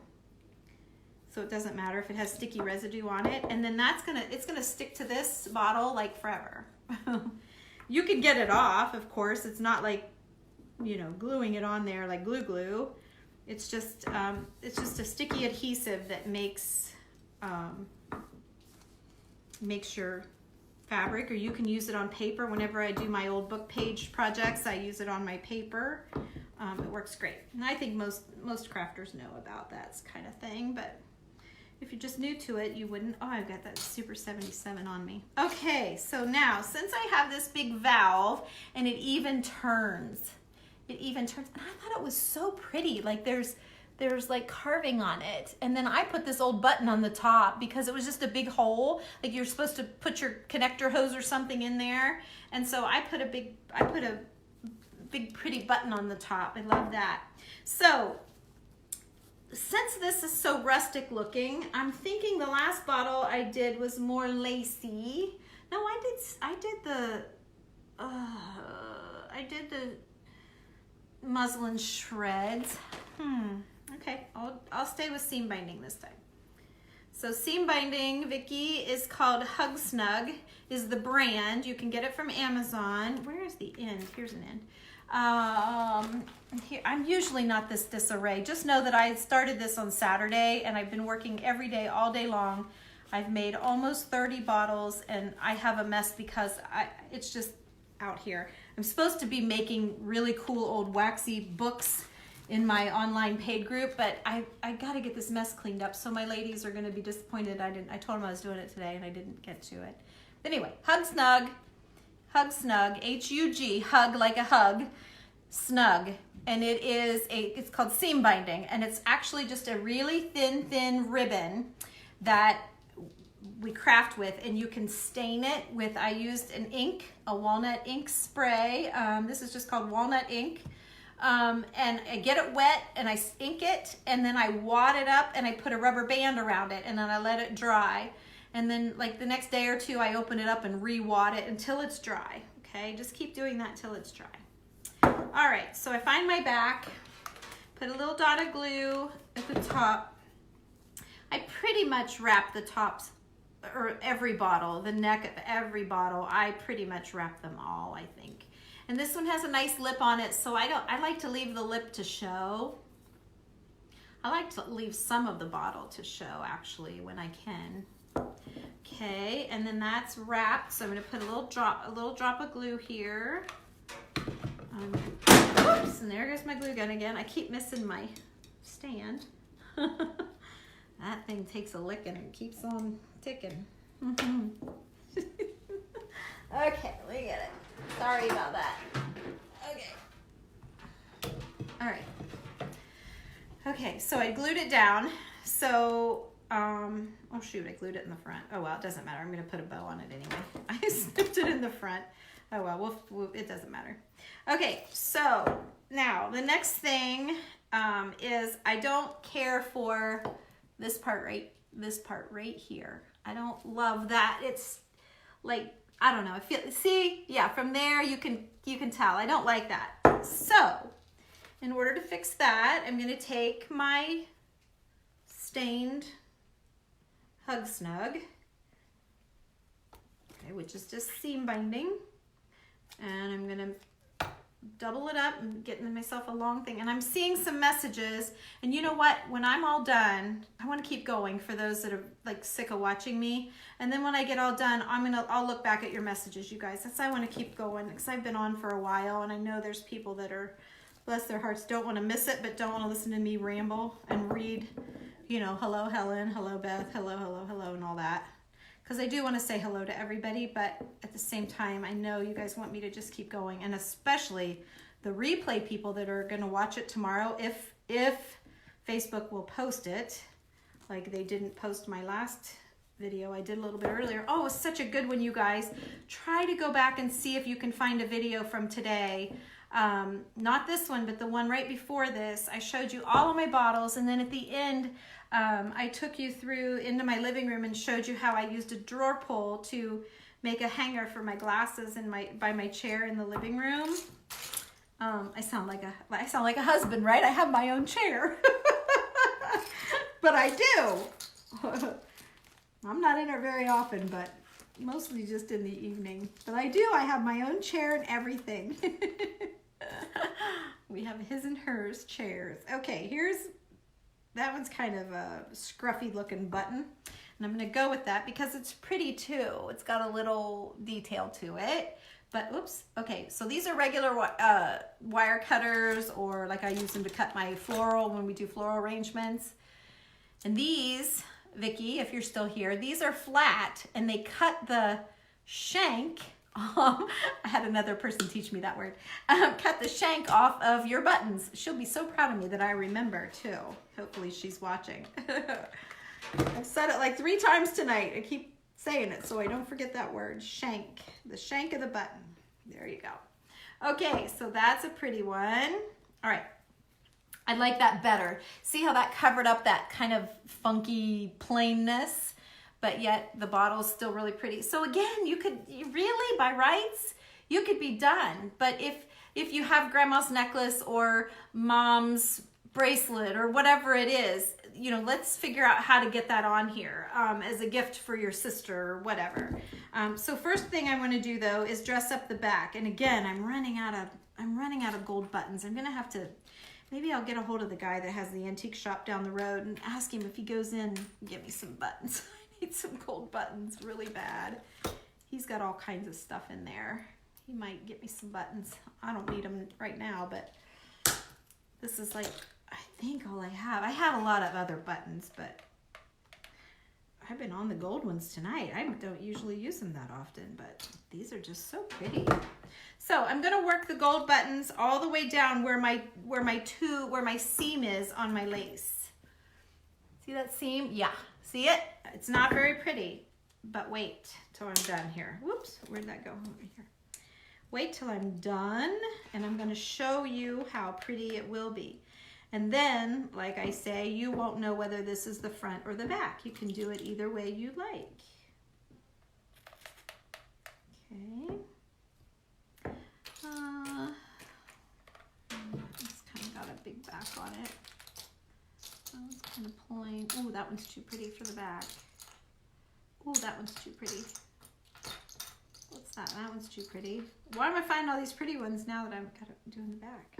so it doesn't matter if it has sticky residue on it. And then it's gonna stick to this bottle like forever. You can get it off, of course. It's not like, you know, gluing it on there like glue. It's just a sticky adhesive that makes your fabric, or you can use it on paper. Whenever I do my old book page projects, I use it on my paper. It works great. And I think most crafters know about that kind of thing, but if you're just new to it, you wouldn't. Oh, I've got that Super 77 on me. Okay, so now, since I have this big valve and it even turns, and I thought it was so pretty. Like there's like carving on it. And then I put this old button on the top because it was just a big hole. Like you're supposed to put your connector hose or something in there. And so I put a big pretty button on the top. I love that. So since this is so rustic looking, I'm thinking the last bottle I did was more lacy. No, I did the muslin shreds. Okay, I'll stay with seam binding this time. So seam binding, Vicki, is called Hug Snug, is the brand. You can get it from Amazon. Where is the end? Here's an end. Here, I'm usually not this disarray. Just know that I started this on Saturday and I've been working every day, all day long. I've made almost 30 bottles and I have a mess because it's just out here. I'm supposed to be making really cool old waxy books in my online paid group, but I gotta get this mess cleaned up, so my ladies are gonna be disappointed I told them I was doing it today and I didn't get to it. But anyway, Hug Snug, H-U-G, hug like a hug, snug. And it's called seam binding, and it's actually just a really thin ribbon that we craft with, and you can stain it with, I used an ink, a walnut ink spray. This is just called walnut ink. And I get it wet and I ink it, and then I wad it up and I put a rubber band around it, and then I let it dry. And then like the next day or two, I open it up and re-wad it until it's dry. Okay, just keep doing that till it's dry. All right, so I find my back, put a little dot of glue at the top. I pretty much wrap the tops, or every bottle, the neck of every bottle, I pretty much wrap them all, I think. And this one has a nice lip on it, so I like to leave the lip to show. I like to leave some of the bottle to show, actually, when I can. Okay, and then that's wrapped, so I'm gonna put a little drop of glue here. Oops, and there goes my glue gun again. I keep missing my stand. That thing takes a licking and keeps on ticking. Okay, let me get it. Sorry about that. Okay. All right. Okay, so I glued it down. So, oh shoot, I glued it in the front. Oh well, it doesn't matter. I'm gonna put a bow on it anyway. I snipped it in the front. Oh well, it doesn't matter. Okay, so now the next thing is I don't care for this part right here. I don't love that. It's like, I don't know. See, yeah, from there you can tell I don't like that. So in order to fix that, I'm going to take my stained Hug Snug, okay, which is just seam binding, and I'm going to double it up and getting myself a long thing. And I'm seeing some messages, and you know what, when I'm all done, I want to keep going for those that are like sick of watching me. And then when I get all done, I'll look back at your messages, you guys. I want to keep going because I've been on for a while, and I know there's people that are, bless their hearts, don't want to miss it, but don't want to listen to me ramble and read, you know, hello Helen, hello Beth, hello, and all that. Because I do want to say hello to everybody, but at the same time, I know you guys want me to just keep going, and especially the replay people that are going to watch it tomorrow, if Facebook will post it, like they didn't post my last video I did a little bit earlier. Oh, it was such a good one, you guys. Try to go back and see if you can find a video from today. Not this one, but the one right before this. I showed you all of my bottles, and then at the end, I took you through into my living room and showed you how I used a drawer pull to make a hanger for my glasses by my chair in the living room. I sound like a husband, right? I have my own chair. But I do. I'm not in her very often, but mostly just in the evening. But I have my own chair and everything. We have his and hers chairs. Okay, that one's kind of a scruffy looking button. And I'm gonna go with that because it's pretty too. It's got a little detail to it. But oops, okay, so these are regular wire cutters, or like I use them to cut my floral when we do floral arrangements. And these, Vicki, if you're still here, these are flat and they cut the shank. I had another person teach me that word. Cut the shank off of your buttons. She'll be so proud of me that I remember too. Hopefully she's watching. I've said it like 3 times tonight. I keep saying it so I don't forget that word. Shank. The shank of the button. There you go. Okay, so that's a pretty one. All right. I like that better. See how that covered up that kind of funky plainness, but yet the bottle's still really pretty. So again, you really, by rights, you could be done. But if you have grandma's necklace or mom's bracelet or whatever it is, you know, let's figure out how to get that on here as a gift for your sister or whatever. So first thing I want to do though is dress up the back. And again, I'm running out of gold buttons. I'm gonna have to, maybe I'll get a hold of the guy that has the antique shop down the road and ask him if he goes in and give me some buttons. I need some gold buttons really bad. He's got all kinds of stuff in there. He might get me some buttons. I don't need them right now, but this is like, I think all I have. I have a lot of other buttons, but I've been on the gold ones tonight. I don't usually use them that often, but these are just so pretty. So I'm gonna work the gold buttons all the way down where my seam is on my lace. See that seam? Yeah, see it? It's not very pretty, but wait till I'm done here. Whoops, where'd that go? Over here. Wait till I'm done, and I'm gonna show you how pretty it will be. And then, like I say, you won't know whether this is the front or the back. You can do it either way you like. Okay. It's kind of got a big back on it. I was kind of pulling. Oh, that one's too pretty for the back. Oh, that one's too pretty. What's that? That one's too pretty. Why am I finding all these pretty ones now that I've got to do in the back?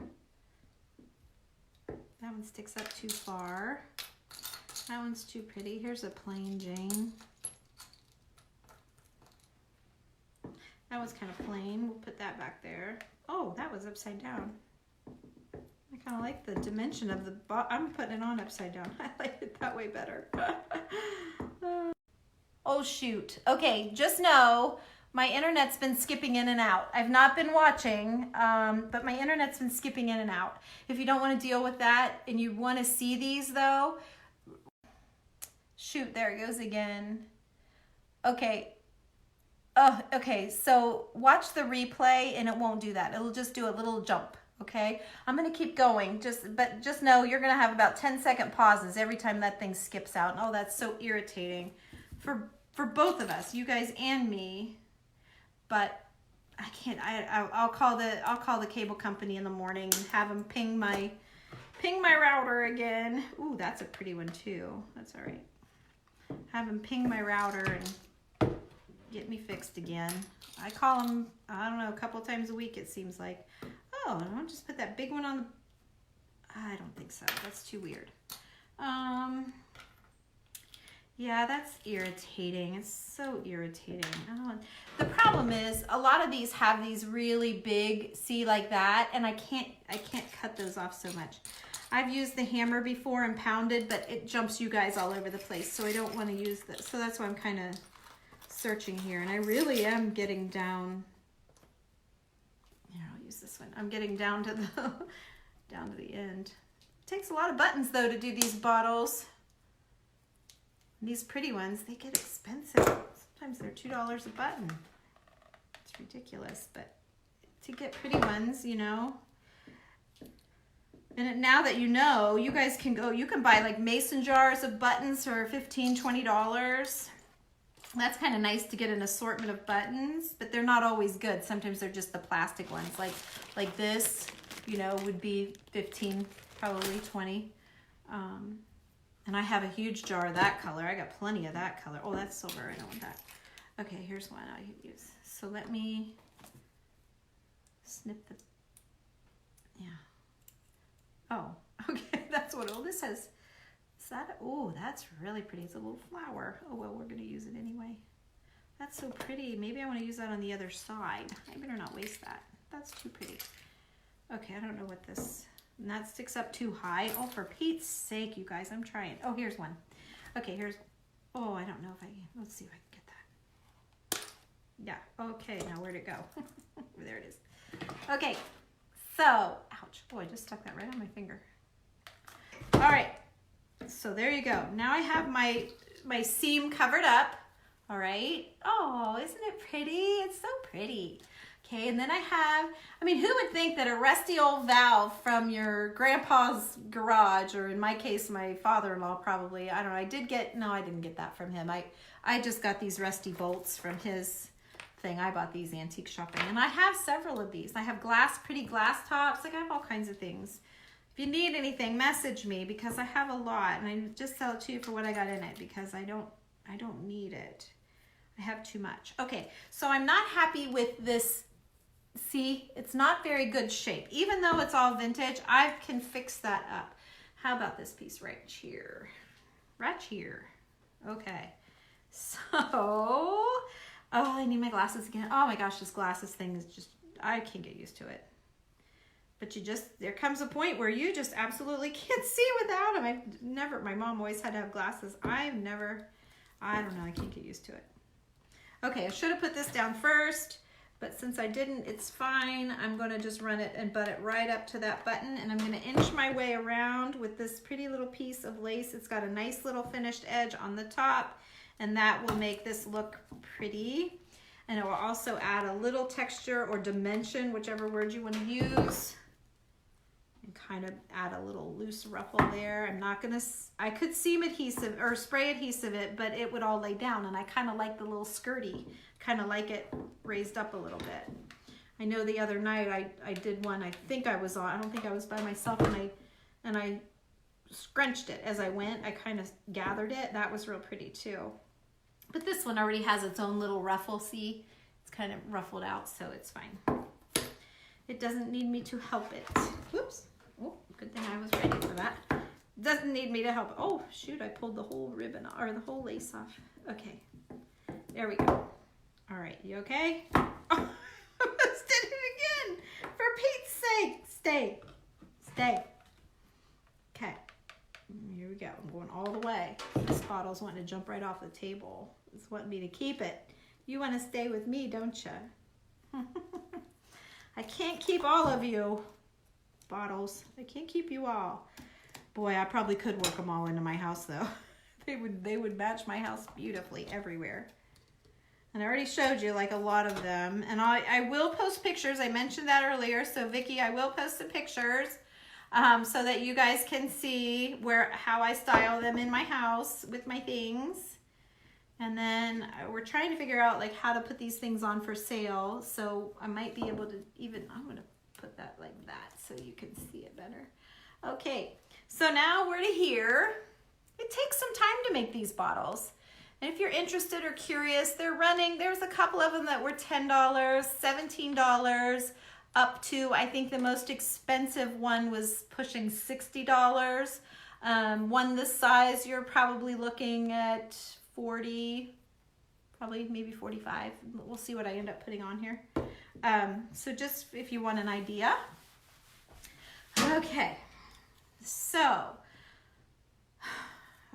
That one sticks up too far. That one's too pretty. Here's a plain Jane. That was kind of plain. We'll put that back there. Oh, that was upside down. I kind of like the dimension of the I'm putting it on upside down. I like it that way better. Oh, shoot. Okay, just know my internet's been skipping in and out. I've not been watching, but my internet's been skipping in and out. If you don't want to deal with that and you want to see these though, shoot, there it goes again. Okay. Oh, okay, so watch the replay and it won't do that. It'll just do a little jump, okay? I'm gonna keep going, but just know you're gonna have about 10-second pauses every time that thing skips out. Oh, that's so irritating for both of us, you guys and me. But I can't. I'll call the cable company in the morning and have them ping my router again. Ooh, that's a pretty one too. That's all right. Have them ping my router and get me fixed again. I call them, I don't know, a couple times a week it seems like. Oh, I'll just put that big one on the. I don't think so. That's too weird. Yeah, that's irritating. It's so irritating. The problem is a lot of these have these really big, see, like that, and I can't cut those off so much. I've used the hammer before and pounded, but it jumps you guys all over the place, so I don't want to use this. So that's why I'm kind of searching here, and I really am getting down. Here, I'll use this one. I'm getting down to the end. It takes a lot of buttons though to do these bottles. These pretty ones, they get expensive. Sometimes they're $2 a button. It's ridiculous, but to get pretty ones, you know. And now that you know, you guys can go, you can buy like mason jars of buttons for $15, $20. That's kind of nice to get an assortment of buttons, but they're not always good. Sometimes they're just the plastic ones. Like this, you know, would be 15, probably 20. And I have a huge jar of that color. I got plenty of that color. Oh, that's silver. I don't want that. Okay, here's one I could use. So let me snip the, yeah. Oh, okay, that's what, oh, this has, is that, oh, that's really pretty. It's a little flower. Oh, well, we're going to use it anyway. That's so pretty. Maybe I want to use that on the other side. I better not waste that. That's too pretty. Okay, I don't know what this, and that sticks up too high. Oh, for Pete's sake, you guys, I'm trying. Oh, here's one. Okay, here's, oh, I don't know if I can, let's see if I can get that. Yeah, okay, now where'd it go? There it is. Okay, so, ouch. Oh, I just stuck that right on my finger. All right, so there you go. Now I have my seam covered up. All right. Oh, isn't it pretty? It's so pretty. Okay, and then I have, I mean, who would think that a rusty old valve from your grandpa's garage, or in my case, my father-in-law probably, I don't know, I did get, no, I didn't get that from him. I just got these rusty bolts from his thing. I bought these antique shopping, and I have several of these. I have pretty glass tops. Like, I have all kinds of things. If you need anything, message me, because I have a lot, and I just sell it to you for what I got in it, because I don't need it. I have too much. Okay, so I'm not happy with this. See, it's not very good shape. Even though it's all vintage, I can fix that up. How about this piece right here? Right here. Okay. So, oh, I need my glasses again. Oh my gosh, this glasses thing is just, I can't get used to it. But there comes a point where you just absolutely can't see without them. My mom always had to have glasses. I don't know, I can't get used to it. Okay, I should have put this down first, but since I didn't, it's fine. I'm gonna just run it and butt it right up to that button, and I'm gonna inch my way around with this pretty little piece of lace. It's got a nice little finished edge on the top, and that will make this look pretty. And it will also add a little texture or dimension, whichever word you wanna use. And kind of add a little loose ruffle there. I could seam adhesive or spray adhesive it, but it would all lay down, and I kind of like the little skirty, kind of like it raised up a little bit. I know the other night I did one, I don't think I was by myself, and I scrunched it as I went. I kind of gathered it. That was real pretty too. But this one already has its own little ruffle. See, it's kind of ruffled out, so it's fine. It doesn't need me to help it. Whoops. Oh, good thing I was ready for that. Doesn't need me to help. Oh, shoot, I pulled the whole ribbon, or the whole lace off. Okay, there we go. All right, you okay? Oh, I almost did it again. For Pete's sake, stay. Okay, here we go. I'm going all the way. This bottle's wanting to jump right off the table. It's wanting me to keep it. You want to stay with me, don't you? I can't keep all of you. Bottles. I can't keep you all. Boy, I probably could work them all into my house though. They would match my house beautifully everywhere. And I already showed you like a lot of them. And I will post pictures. I mentioned that earlier. So Vicki, I will post the pictures so that you guys can see how I style them in my house with my things. And then we're trying to figure out like how to put these things on for sale. So I might be able to I'm going to put that like that so you can see it better. Okay, so now we're to here. It takes some time to make these bottles. And if you're interested or curious, there's a couple of them that were $10, $17, up to, I think the most expensive one was pushing $60. One this size, you're probably looking at 40, probably maybe 45. We'll see what I end up putting on here. So just if you want an idea. Okay, so,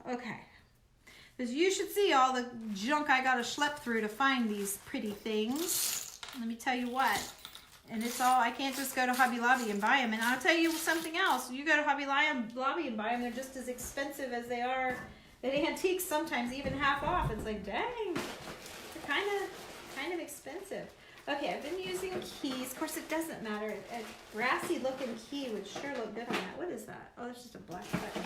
okay. Because you should see all the junk I got to schlep through to find these pretty things. Let me tell you what. And it's all, I can't just go to Hobby Lobby and buy them. And I'll tell you something else. You go to Hobby Lobby and buy them, they're just as expensive as they are at antiques, sometimes even half off. It's like, dang, they're kind of expensive. Okay, I've been using keys. Of course, it doesn't matter. A brassy looking key would sure look good on that. What is that? Oh, that's just a black button.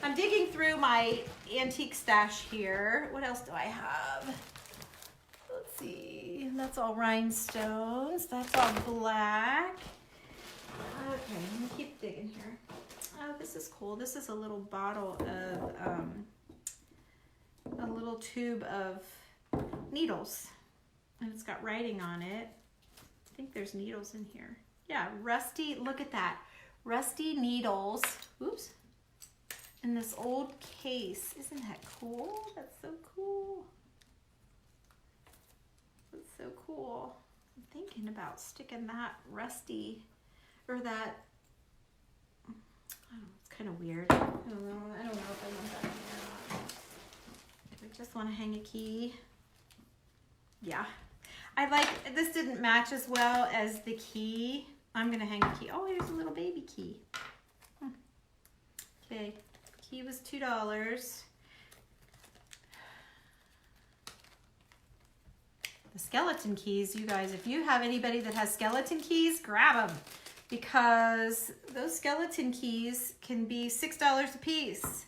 I'm digging through my antique stash here. What else do I have? Let's see. That's all rhinestones. That's all black. Okay, let me keep digging here. this is cool. This is a little bottle of, a little tube of needles. And it's got writing on it. I think there's needles in here. Yeah, rusty, look at that. Rusty needles. Oops. In this old case. Isn't that cool? That's so cool. That's so cool. I'm thinking about sticking that rusty, or that, I don't know, it's kind of weird. I don't know if I want that in there or not. Do I just want to hang a key? Yeah. I like, this didn't match as well as the key. I'm going to hang a key. Oh, here's a little baby key. Okay. Key was $2. The skeleton keys, you guys, if you have anybody that has skeleton keys, grab them, because those skeleton keys can be $6 a piece.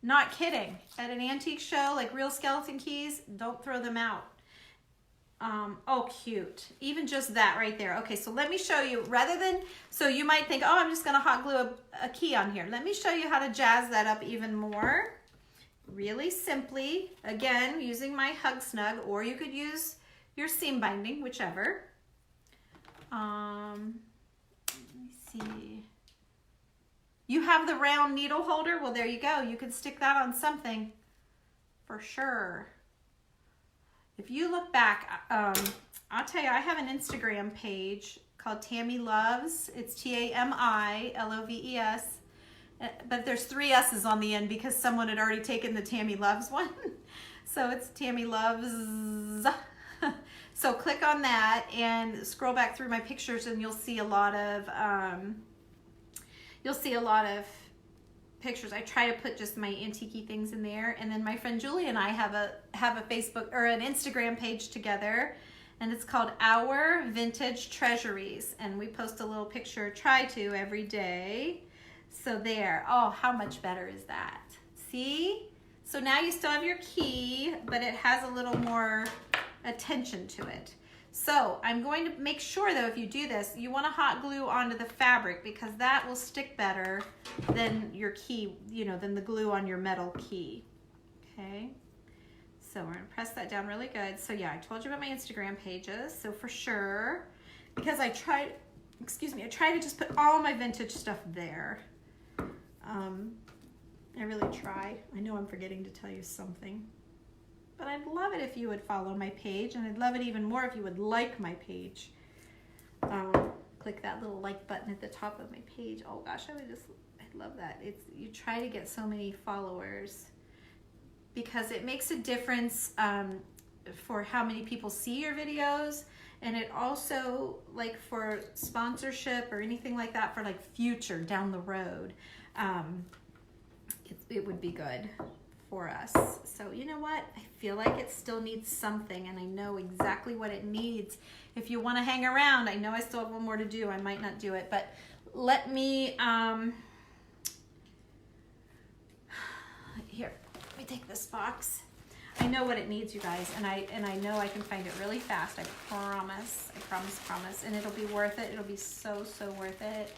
Not kidding. At an antique show, like real skeleton keys, don't throw them out. Oh, cute. Even just that right there. Okay, so let me show you, rather than, so you might think, oh, I'm just gonna hot glue a key on here. Let me show you how to jazz that up even more. Really simply, again, using my Hug Snug, or you could use your seam binding, whichever. Let me see. You have the round needle holder? Well, there you go. You could stick that on something for sure. If you look back, I'll tell you, I have an Instagram page called Tammy Loves. It's TAMILOVES. But there's 3 S's on the end because someone had already taken the Tammy Loves one. So it's Tammy Loves. So click on that and scroll back through my pictures, and you'll see a lot of pictures. I try to put just my antique things in there, and then my friend Julie and I have a Facebook or an Instagram page together, and it's called Our Vintage Treasuries, and we post a little picture, try to, every day. So there. Oh, how much better is that? See? So now you still have your key, but it has a little more attention to it. So I'm going to make sure though, if you do this, you want to hot glue onto the fabric, because that will stick better than your key, you know, than the glue on your metal key. Okay. So we're going to press that down really good. So yeah, I told you about my Instagram pages. So for sure, because I try to just put all my vintage stuff there. I really try. I know I'm forgetting to tell you something. But I'd love it if you would follow my page, and I'd love it even more if you would like my page. Click that little like button at the top of my page. Oh gosh, I love that. You try to get so many followers, because it makes a difference for how many people see your videos, and it also, like, for sponsorship or anything like that, for like future down the road, it would be good for us. So you know what, I feel like it still needs something, and I know exactly what it needs. If you want to hang around, I know I still have one more to do. I might not do it, but let me here, let me take this box. I know what it needs, you guys, and I know I can find it really fast. I promise, and it'll be worth it. It'll be so worth it.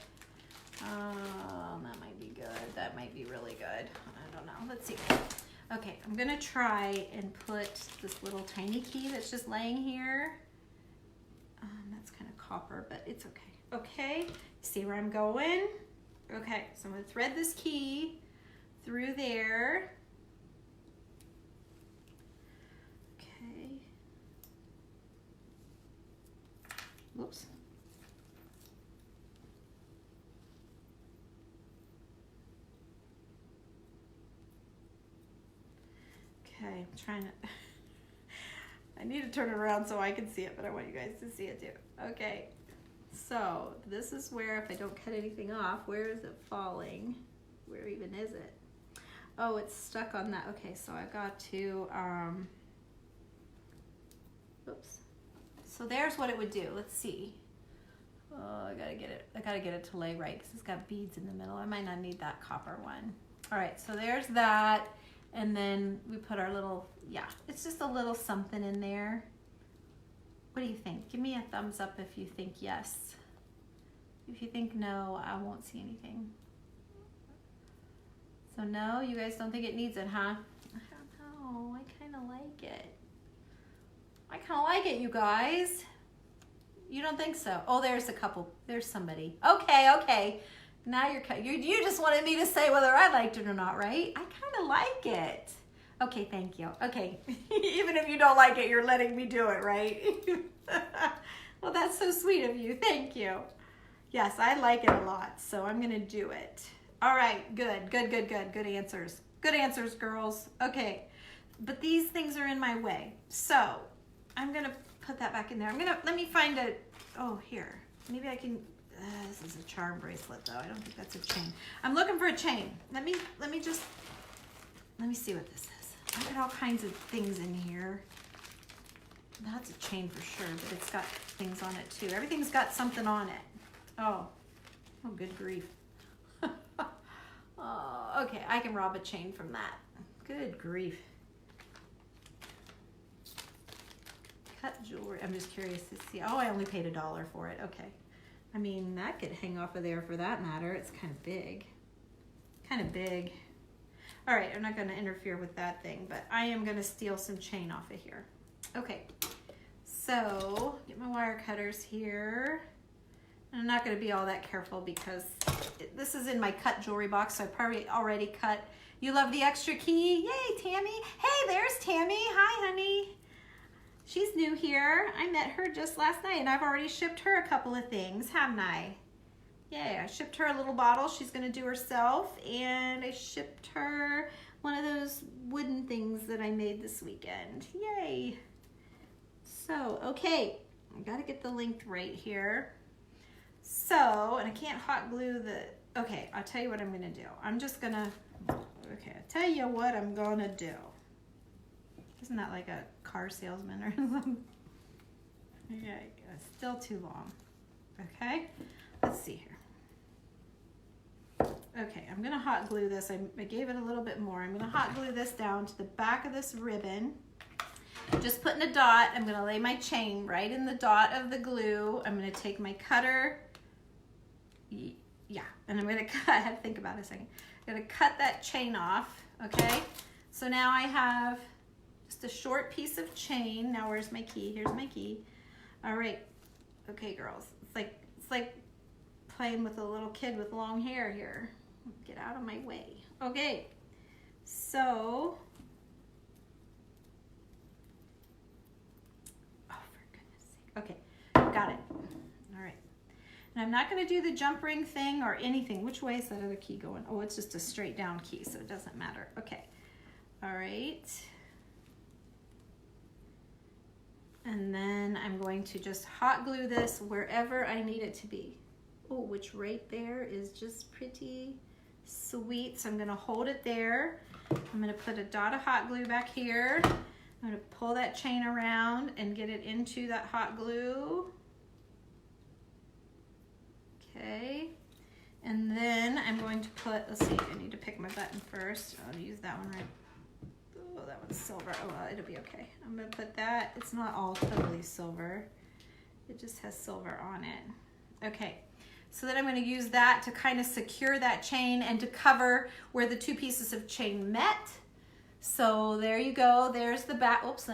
That might be good. That might be really good. I don't know. Let's see. Okay, I'm gonna try and put this little tiny key that's just laying here. That's kind of copper, but it's okay. Okay, see where I'm going? Okay, so I'm gonna thread this key through there. Okay. Whoops. Okay, I'm trying to, I need to turn it around so I can see it, but I want you guys to see it too. Okay, so this is where, if I don't cut anything off, where is it falling? Where even is it? Oh, it's stuck on that. Okay, so I got to, oops. So there's what it would do. Let's see. Oh, I gotta get it to lay right, because it's got beads in the middle. I might not need that copper one. All right, so there's that. And then we put our little, yeah, it's just a little something in there. What do you think? Give me a thumbs up if you think yes. If you think no, I won't see anything. So no, you guys don't think it needs it, huh? I don't know. I kind of like it. I kind of like it, you guys. You don't think so? Oh, there's a couple. There's somebody. Okay. Now you just wanted me to say whether I liked it or not, right? I kind of like it. Okay, thank you. Okay, even if you don't like it, you're letting me do it, right? Well, that's so sweet of you. Thank you. Yes, I like it a lot, so I'm gonna do it. All right, good. Good answers. Good answers, girls. Okay, but these things are in my way, so I'm gonna put that back in there. Let me find a, oh, here. Maybe I can, this is a charm bracelet though. I don't think that's a chain. I'm looking for a chain. Let me see what this is. I got all kinds of things in here. That's a chain for sure, but it's got things on it too. Everything's got something on it. Oh, good grief. Oh, okay, I can rob a chain from that. Good grief. Cut jewelry. I'm just curious to see. Oh, I only paid $1 for it. Okay. I mean, that could hang off of there for that matter. It's kind of big. All right, I'm not going to interfere with that thing, but I am going to steal some chain off of here. Okay, so get my wire cutters here. I'm not going to be all that careful because this is in my cut jewelry box, so I probably already cut. You love the extra key? Yay, Tammy. Hey, there's Tammy. Hi, honey. She's new here. I met her just last night, and I've already shipped her a couple of things, haven't I? Yay, I shipped her a little bottle she's going to do herself, and I shipped her one of those wooden things that I made this weekend. Yay. So, okay, I got to get the length right here. So, and I can't hot glue the, okay, I'll tell you what I'm going to do. I'm just going to, okay, I'll tell you what I'm going to do. Isn't that like a car salesman or something? Yeah, it's still too long. Okay, let's see here. Okay, I'm gonna hot glue this. I gave it a little bit more. I'm gonna hot glue this down to the back of this ribbon. Just putting a dot. I'm gonna lay my chain right in the dot of the glue. I'm gonna take my cutter. Yeah, and I'm gonna cut, I had to think about it a second. I'm gonna cut that chain off, okay? So now I have just a short piece of chain. Now where's my key? Here's my key. All right, okay girls. It's like playing with a little kid with long hair here. Get out of my way. Okay, so, oh for goodness sake. Okay, got it. All right. And I'm not gonna do the jump ring thing or anything. Which way is that other key going? Oh, it's just a straight down key, so it doesn't matter. Okay, all right. And then I'm going to just hot glue this wherever I need it to be. Oh, which right there is just pretty sweet. So I'm gonna hold it there. I'm gonna put a dot of hot glue back here. I'm gonna pull that chain around and get it into that hot glue. Okay. And then I'm going to put, let's see, I need to pick my button first. I'll use that one right. Oh, that one's silver. Oh, well, it'll be okay. I'm gonna put that, it's not all totally silver. It just has silver on it. Okay, so then I'm gonna use that to kind of secure that chain and to cover where the two pieces of chain met. So there you go, there's the back, oops,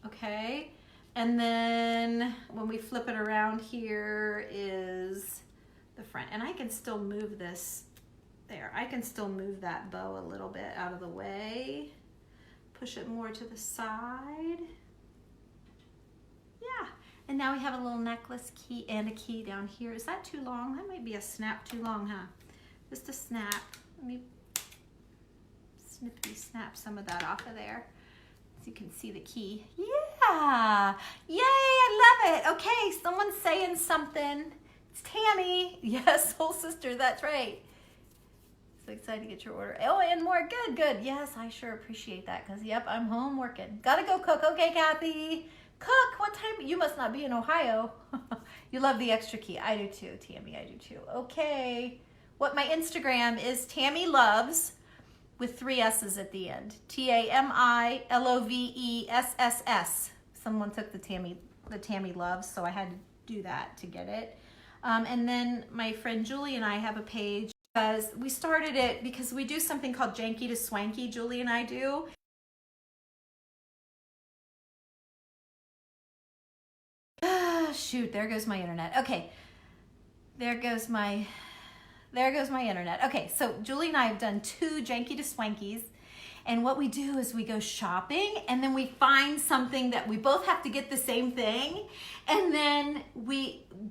okay. And then when we flip it around, here is the front. And I can still move this there. I can still move that bow a little bit out of the way. Push it more to the side. Yeah, and now we have a little necklace key and a key down here. Is that too long? That might be a snap too long, huh? Just a snap. Let me snippity snap some of that off of there so you can see the key. Yeah, yay, I love it. Okay, someone's saying something. It's Tammy. Yes, soul sister, that's right. So excited to get your order. Oh, and more. Good. Yes, I sure appreciate that because, yep, I'm home working. Gotta go cook. Okay, Kathy. Cook. What time? You must not be in Ohio. You love the extra key. I do too, Tammy. I do too. Okay. What my Instagram is Tammy Loves with 3 S's at the end. TAMILOVESSS. Someone took the Tammy Loves, so I had to do that to get it. And then my friend Julie and I have a page Because we started it because we do something called Janky to Swanky, Julie and I do. Shoot, there goes my internet. Okay, there goes my internet. Okay, so Julie and I have done 2 Janky to Swankies. And what we do is we go shopping and then we find something that we both have to get the same thing. And then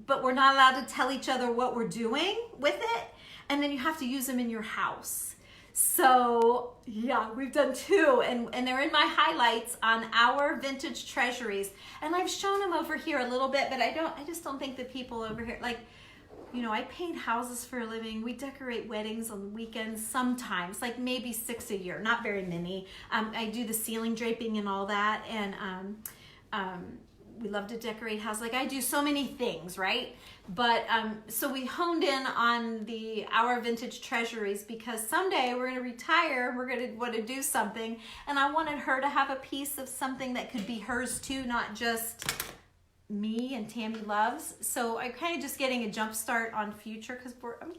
but we're not allowed to tell each other what we're doing with it. And then you have to use them in your house. So yeah, we've done 2 and they're in my highlights on our vintage treasuries. And I've shown them over here a little bit, but I just don't think the people over here, like, you know, I paint houses for a living. We decorate weddings on weekends sometimes, like maybe 6 a year, not very many. I do the ceiling draping and all that. And we love to decorate houses. Like I do so many things, right? But so we honed in on our vintage treasuries because someday we're going to retire. We're going to want to do something. And I wanted her to have a piece of something that could be hers too, not just me and Tammy loves. So I'm kind of just getting a jump start on future because I'm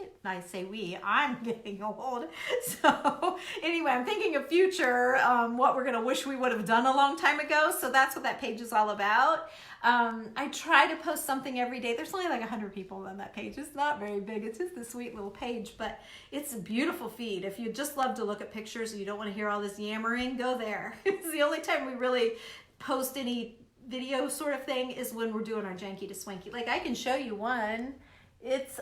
getting old. So anyway, I'm thinking of future, what we're going to wish we would have done a long time ago. So that's what that page is all about. I try to post something every day. There's only like 100 people on that page. It's not very big. It's just a sweet little page, but it's a beautiful feed. If you just love to look at pictures and you don't want to hear all this yammering, go there. It's the only time we really post any video sort of thing is when we're doing our Janky to Swanky. Like I can show you one. It's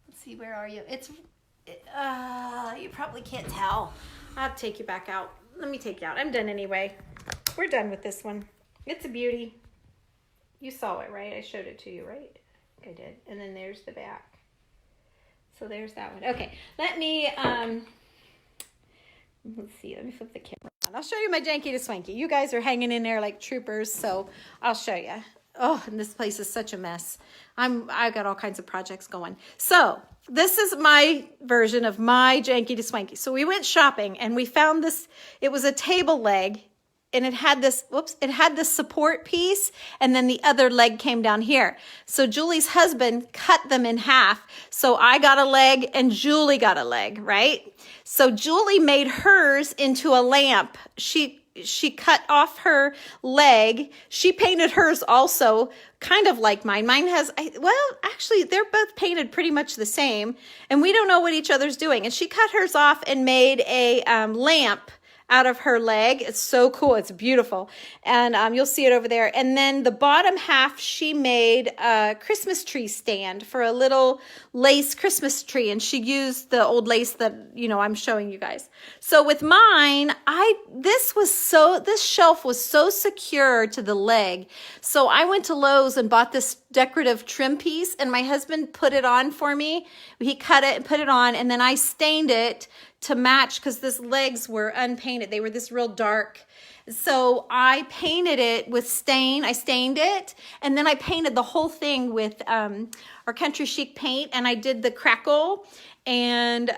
let's see, where are you? You probably can't tell. I'll take you back out. Let me take you out. I'm done anyway. We're done with this one. It's a beauty. You saw it, right? I showed it to you, right? I think I did. And then there's the back. So there's that one. Okay, let me let's see, let me flip the camera. I'll show you my Janky to Swanky. You guys are hanging in there like troopers, so I'll show you. Oh, and this place is such a mess. I've got all kinds of projects going. So this is my version of my Janky to Swanky. So we went shopping and we found this. It was a table leg, and it had this. It had this support piece, and then the other leg came down here. So Julie's husband cut them in half. So I got a leg and Julie got a leg, right? So Julie made hers into a lamp. She cut off her leg. She painted hers also kind of like mine. Mine has, actually, they're both painted pretty much the same, and we don't know what each other's doing. And she cut hers off and made a lamp out of her leg. It's so cool. It's beautiful. And you'll see it over there. And then the bottom half, she made a Christmas tree stand for a little lace Christmas tree. And she used the old lace that, I'm showing you guys. So with mine, this shelf was so secure to the leg. So I went to Lowe's and bought this decorative trim piece, and my husband put it on for me. He cut it and put it on, and then I stained it to match because these legs were unpainted. They were this real dark. So I painted it with stain. I stained it, and then I painted the whole thing with our Country Chic paint, and I did the crackle, and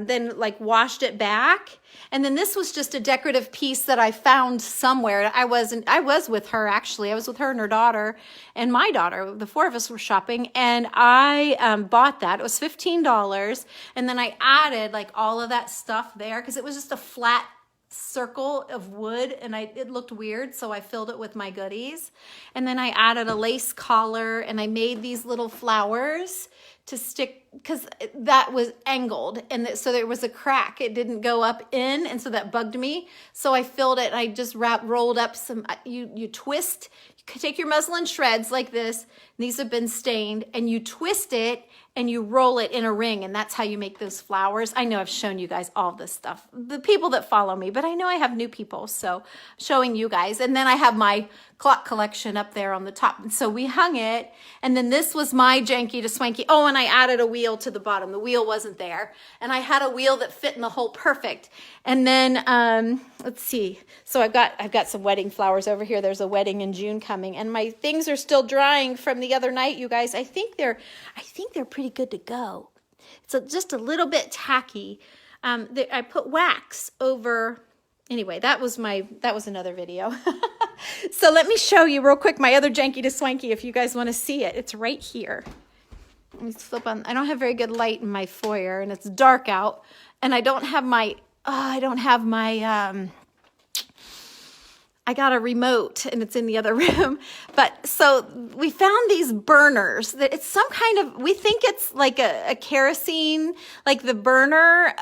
then washed it back. And then this was just a decorative piece that I found somewhere. I was with her, actually. I was with her and her daughter and my daughter. The 4 of us were shopping, and I bought that. It was $15. And then I added all of that stuff there because it was just a flat circle of wood, and it looked weird, so I filled it with my goodies. And then I added a lace collar, and I made these little flowers to stick because that was angled, and so there was a crack. It didn't go up in, and so that bugged me. So I filled it, and I just rolled up some, you twist, you take your muslin shreds like this, these have been stained, and you twist it, and you roll it in a ring, and that's how you make those flowers. I know I've shown you guys all this stuff, the people that follow me, but I know I have new people, so I'm showing you guys. And then I have my clock collection up there on the top. And so we hung it, and then this was my Janky to Swanky. Oh, and I added a wheel to the bottom. The wheel wasn't there, and I had a wheel that fit in the hole perfect. And then let's see. So I've got some wedding flowers over here. There's a wedding in June coming, and my things are still drying from the other night, you guys. I think they're pretty good to go. It's just a little bit tacky. I put wax over. Anyway, that was another video. So let me show you real quick my other Janky to Swanky if you guys want to see it. It's right here. Let me flip on. I don't have very good light in my foyer, and it's dark out, and I don't have my. I got a remote and it's in the other room. But so we found these burners that it's some kind of, we think it's like a kerosene, like the burner.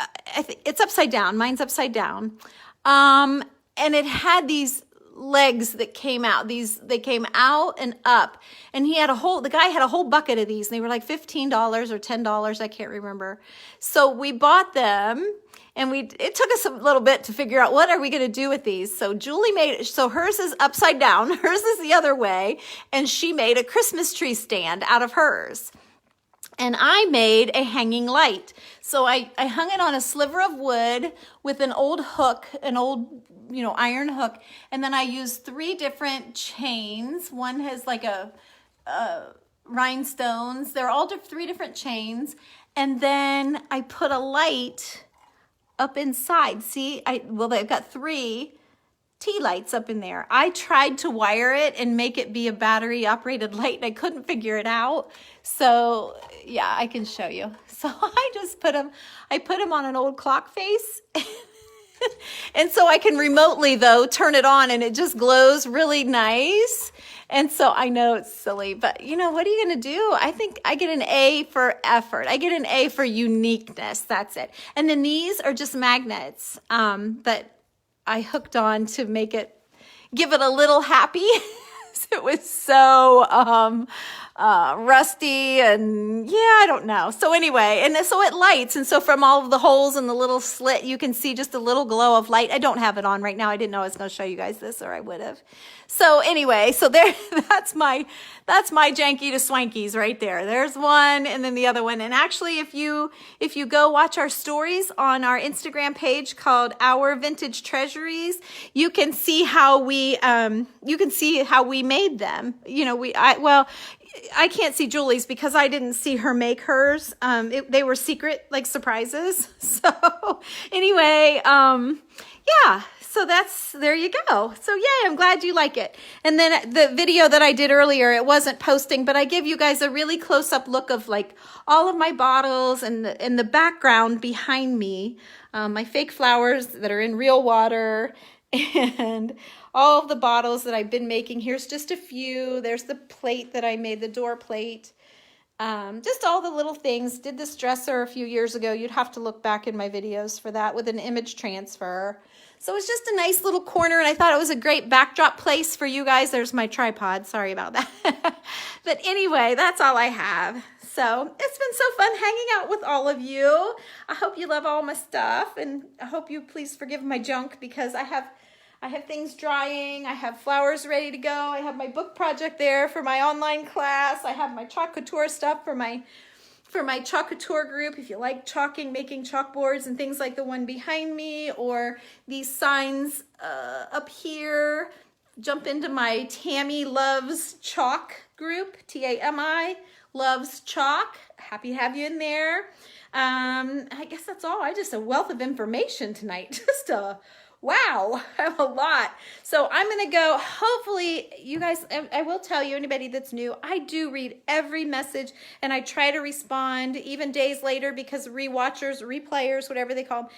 It's upside down. Mine's upside down. And it had these legs that came out. They came out and up. And the guy had a whole bucket of these. And they were like $15 or $10. I can't remember. So we bought them. And it took us a little bit to figure out what are we going to do with these. So Julie so hers is upside down, hers is the other way, and she made a Christmas tree stand out of hers. And I made a hanging light. So I hung it on a sliver of wood with an old hook, an old, iron hook. And then I used 3 different chains. One has like a rhinestones. They're all 3 different chains. And then I put a light up inside. See, they've got 3 tea lights up in there. I tried to wire it and make it be a battery operated light, and I couldn't figure it out. So yeah, I can show you. So I just put them on an old clock face. And so I can remotely though turn it on and it just glows really nice. And so I know it's silly, but what are you going to do? I think I get an A for effort. I get an A for uniqueness. That's it. And then these are just magnets that I hooked on to give it a little happy. It was so rusty and I don't know. So anyway, and so it lights. And so from all of the holes in the little slit, you can see just a little glow of light. I don't have it on right now. I didn't know I was going to show you guys this, or I would have. So anyway, that's my janky to swankies right there. There's one and then the other one. And actually, if you go watch our stories on our Instagram page called Our Vintage Treasuries, you can see how we made them. I can't see Julie's because I didn't see her make hers. They were secret, like surprises. So anyway, yeah. So there you go. So yay, I'm glad you like it. And then the video that I did earlier, it wasn't posting, but I give you guys a really close-up look of like all of my bottles and the background behind me, my fake flowers that are in real water, and all of the bottles that I've been making. Here's just a few. There's the plate that I made, the door plate. Just all the little things. Did this dresser a few years ago. You'd have to look back in my videos for that with an image transfer. So it's just a nice little corner, and I thought it was a great backdrop place for you guys. There's my tripod. Sorry about that. But anyway, that's all I have. So it's been so fun hanging out with all of you. I hope you love all my stuff, and I hope you please forgive my junk because I have things drying. I have flowers ready to go. I have my book project there for my online class. I have my chalk couture stuff for my chalk couture group. If you like chalking, making chalkboards and things like the one behind me, or these signs up here, jump into my Tammy Loves Chalk group, Tami Loves Chalk. Happy to have you in there. I guess that's all. Just a wealth of information tonight. Wow, I have a lot. So I'm going to go. Hopefully, you guys, I will tell you, anybody that's new, I do read every message and I try to respond even days later because rewatchers, replayers, whatever they call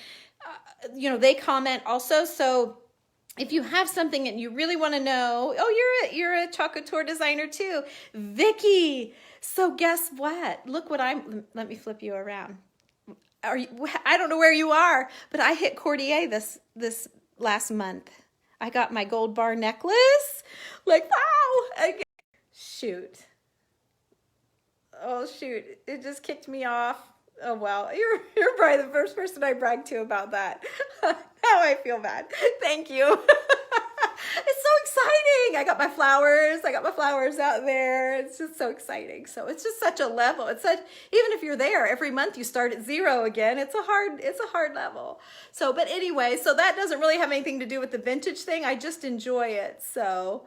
them, they comment also. So if you have something and you really want to know, you're a chalk couture designer too, Vicky. So guess what? Look what let me flip you around. I don't know where you are, but I hit Cordier this last month. I got my gold bar necklace. Like, wow. Shoot. Oh, shoot. It just kicked me off. Oh, well, you're probably the first person I bragged to about that. Now I feel bad. Thank you. It's so exciting. I got my flowers out there. It's just so exciting. So it's just such a level. Even if you're there every month, you start at 0 again. It's a hard level. So, but anyway, so that doesn't really have anything to do with the vintage thing. I just enjoy it. So,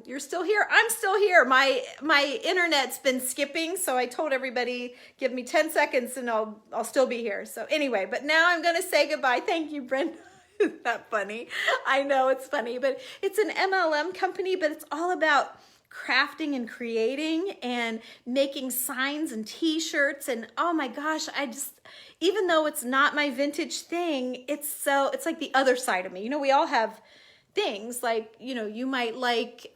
you're still here. I'm still here. My internet's been skipping. So I told everybody, give me 10 seconds and I'll still be here. So anyway, but now I'm going to say goodbye. Thank you, Brenda. Isn't that funny? I know it's funny, but it's an MLM company, but it's all about crafting and creating and making signs and t-shirts. And oh my gosh, even though it's not my vintage thing, it's like the other side of me. You know, we all have things like, you know, you might like,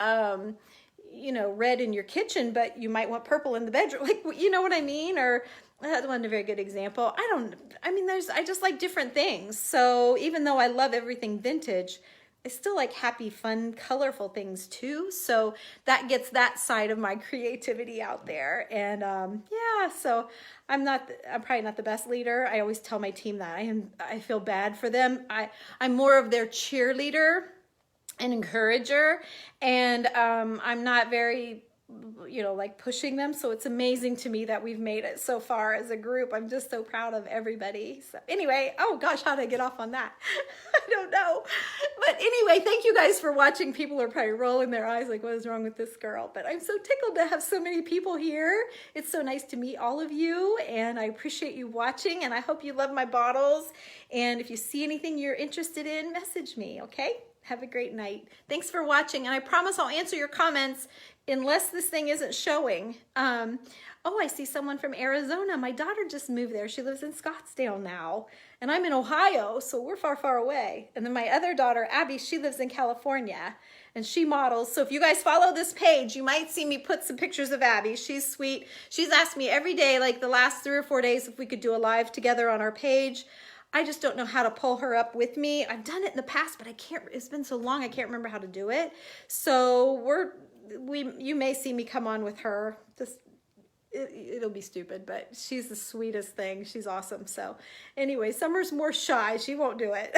you know, red in your kitchen, but you might want purple in the bedroom. Like, you know what I mean? Or that wasn't a very good example. I just like different things. So even though I love everything vintage, I still like happy, fun, colorful things too. So that gets that side of my creativity out there. And yeah, so I'm probably not the best leader. I always tell my team that I feel bad for them. I'm more of their cheerleader and encourager, and I'm not very, you know, like pushing them. So it's amazing to me that we've made it so far as a group. I'm just so proud of everybody. So anyway, oh gosh, how did I get off on that? I don't know. But anyway, thank you guys for watching. People are probably rolling their eyes like, what is wrong with this girl? But I'm so tickled to have so many people here. It's so nice to meet all of you, and I appreciate you watching, and I hope you love my bottles. And if you see anything you're interested in, message me, okay? Have a great night. Thanks for watching, and I promise I'll answer your comments unless this thing isn't showing. Oh, I see someone from Arizona. My daughter just moved there. She lives in Scottsdale now, and I'm in Ohio, so we're far, far away. And then my other daughter, Abby, she lives in California, and she models. So if you guys follow this page, you might see me put some pictures of Abby. She's sweet. She's asked me every day, like the last 3 or 4 days, if we could do a live together on our page. I just don't know how to pull her up with me. I've done it in the past, but I can't, it's been so long, I can't remember how to do it. So you may see me come on with her. It'll be stupid, but she's the sweetest thing. She's awesome. So anyway, Summer's more shy. She won't do it.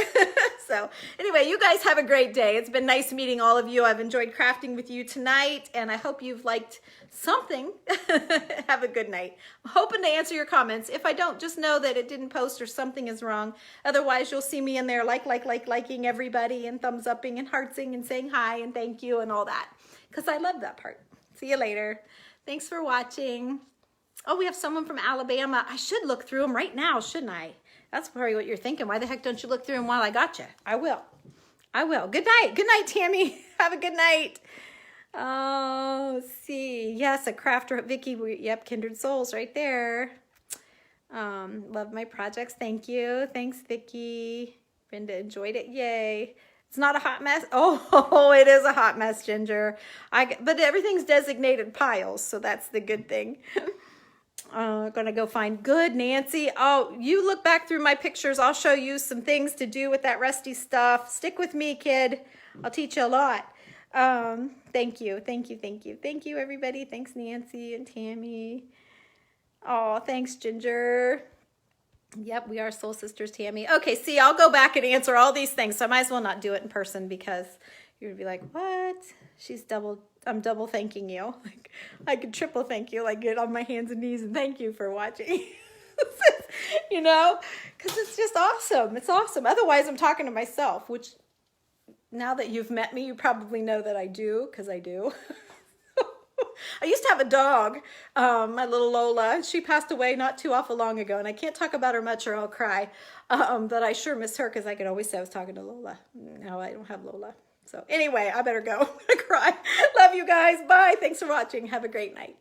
So anyway, you guys have a great day. It's been nice meeting all of you. I've enjoyed crafting with you tonight, and I hope you've liked something. Have a good night. I'm hoping to answer your comments. If I don't, just know that it didn't post or something is wrong. Otherwise, you'll see me in there liking everybody and thumbs upping and heartsing and saying hi and thank you and all that, because I love that part. See you later. Thanks for watching. Oh, we have someone from Alabama. I should look through them right now, shouldn't I? That's probably what you're thinking. Why the heck don't you look through them while I got you? I will. I will. Good night. Good night, Tammy. Have a good night. Oh, let's see. Yes, a crafter. Vicky. Yep, Kindred Souls right there. Love my projects. Thank you. Thanks, Vicky. Brenda enjoyed it. Yay. It's not a hot mess. Oh, it is a hot mess, Ginger. But everything's designated piles, so that's the good thing. Gonna go find good Nancy. Oh, you look back through my pictures. I'll show you some things to do with that rusty stuff. Stick with me, kid. I'll teach you a lot. Thank you. Thank you. Thank you. Thank you, everybody. Thanks, Nancy and Tammy. Oh, thanks, Ginger. Yep, we are soul sisters, Tammy. Okay, see, I'll go back and answer all these things. So I might as well not do it in person, because you're gonna be like, what? I'm double thanking you. Like, I could triple thank you, like get on my hands and knees and thank you for watching. You know, because it's just awesome. It's awesome. Otherwise, I'm talking to myself, which now that you've met me, you probably know that I do, because I do. I used to have a dog, my little Lola. She passed away not too awful long ago, and I can't talk about her much or I'll cry. But I sure miss her, because I could always say I was talking to Lola. No, I don't have Lola. So anyway, I better go. I'm gonna cry. Love you guys. Bye. Thanks for watching. Have a great night.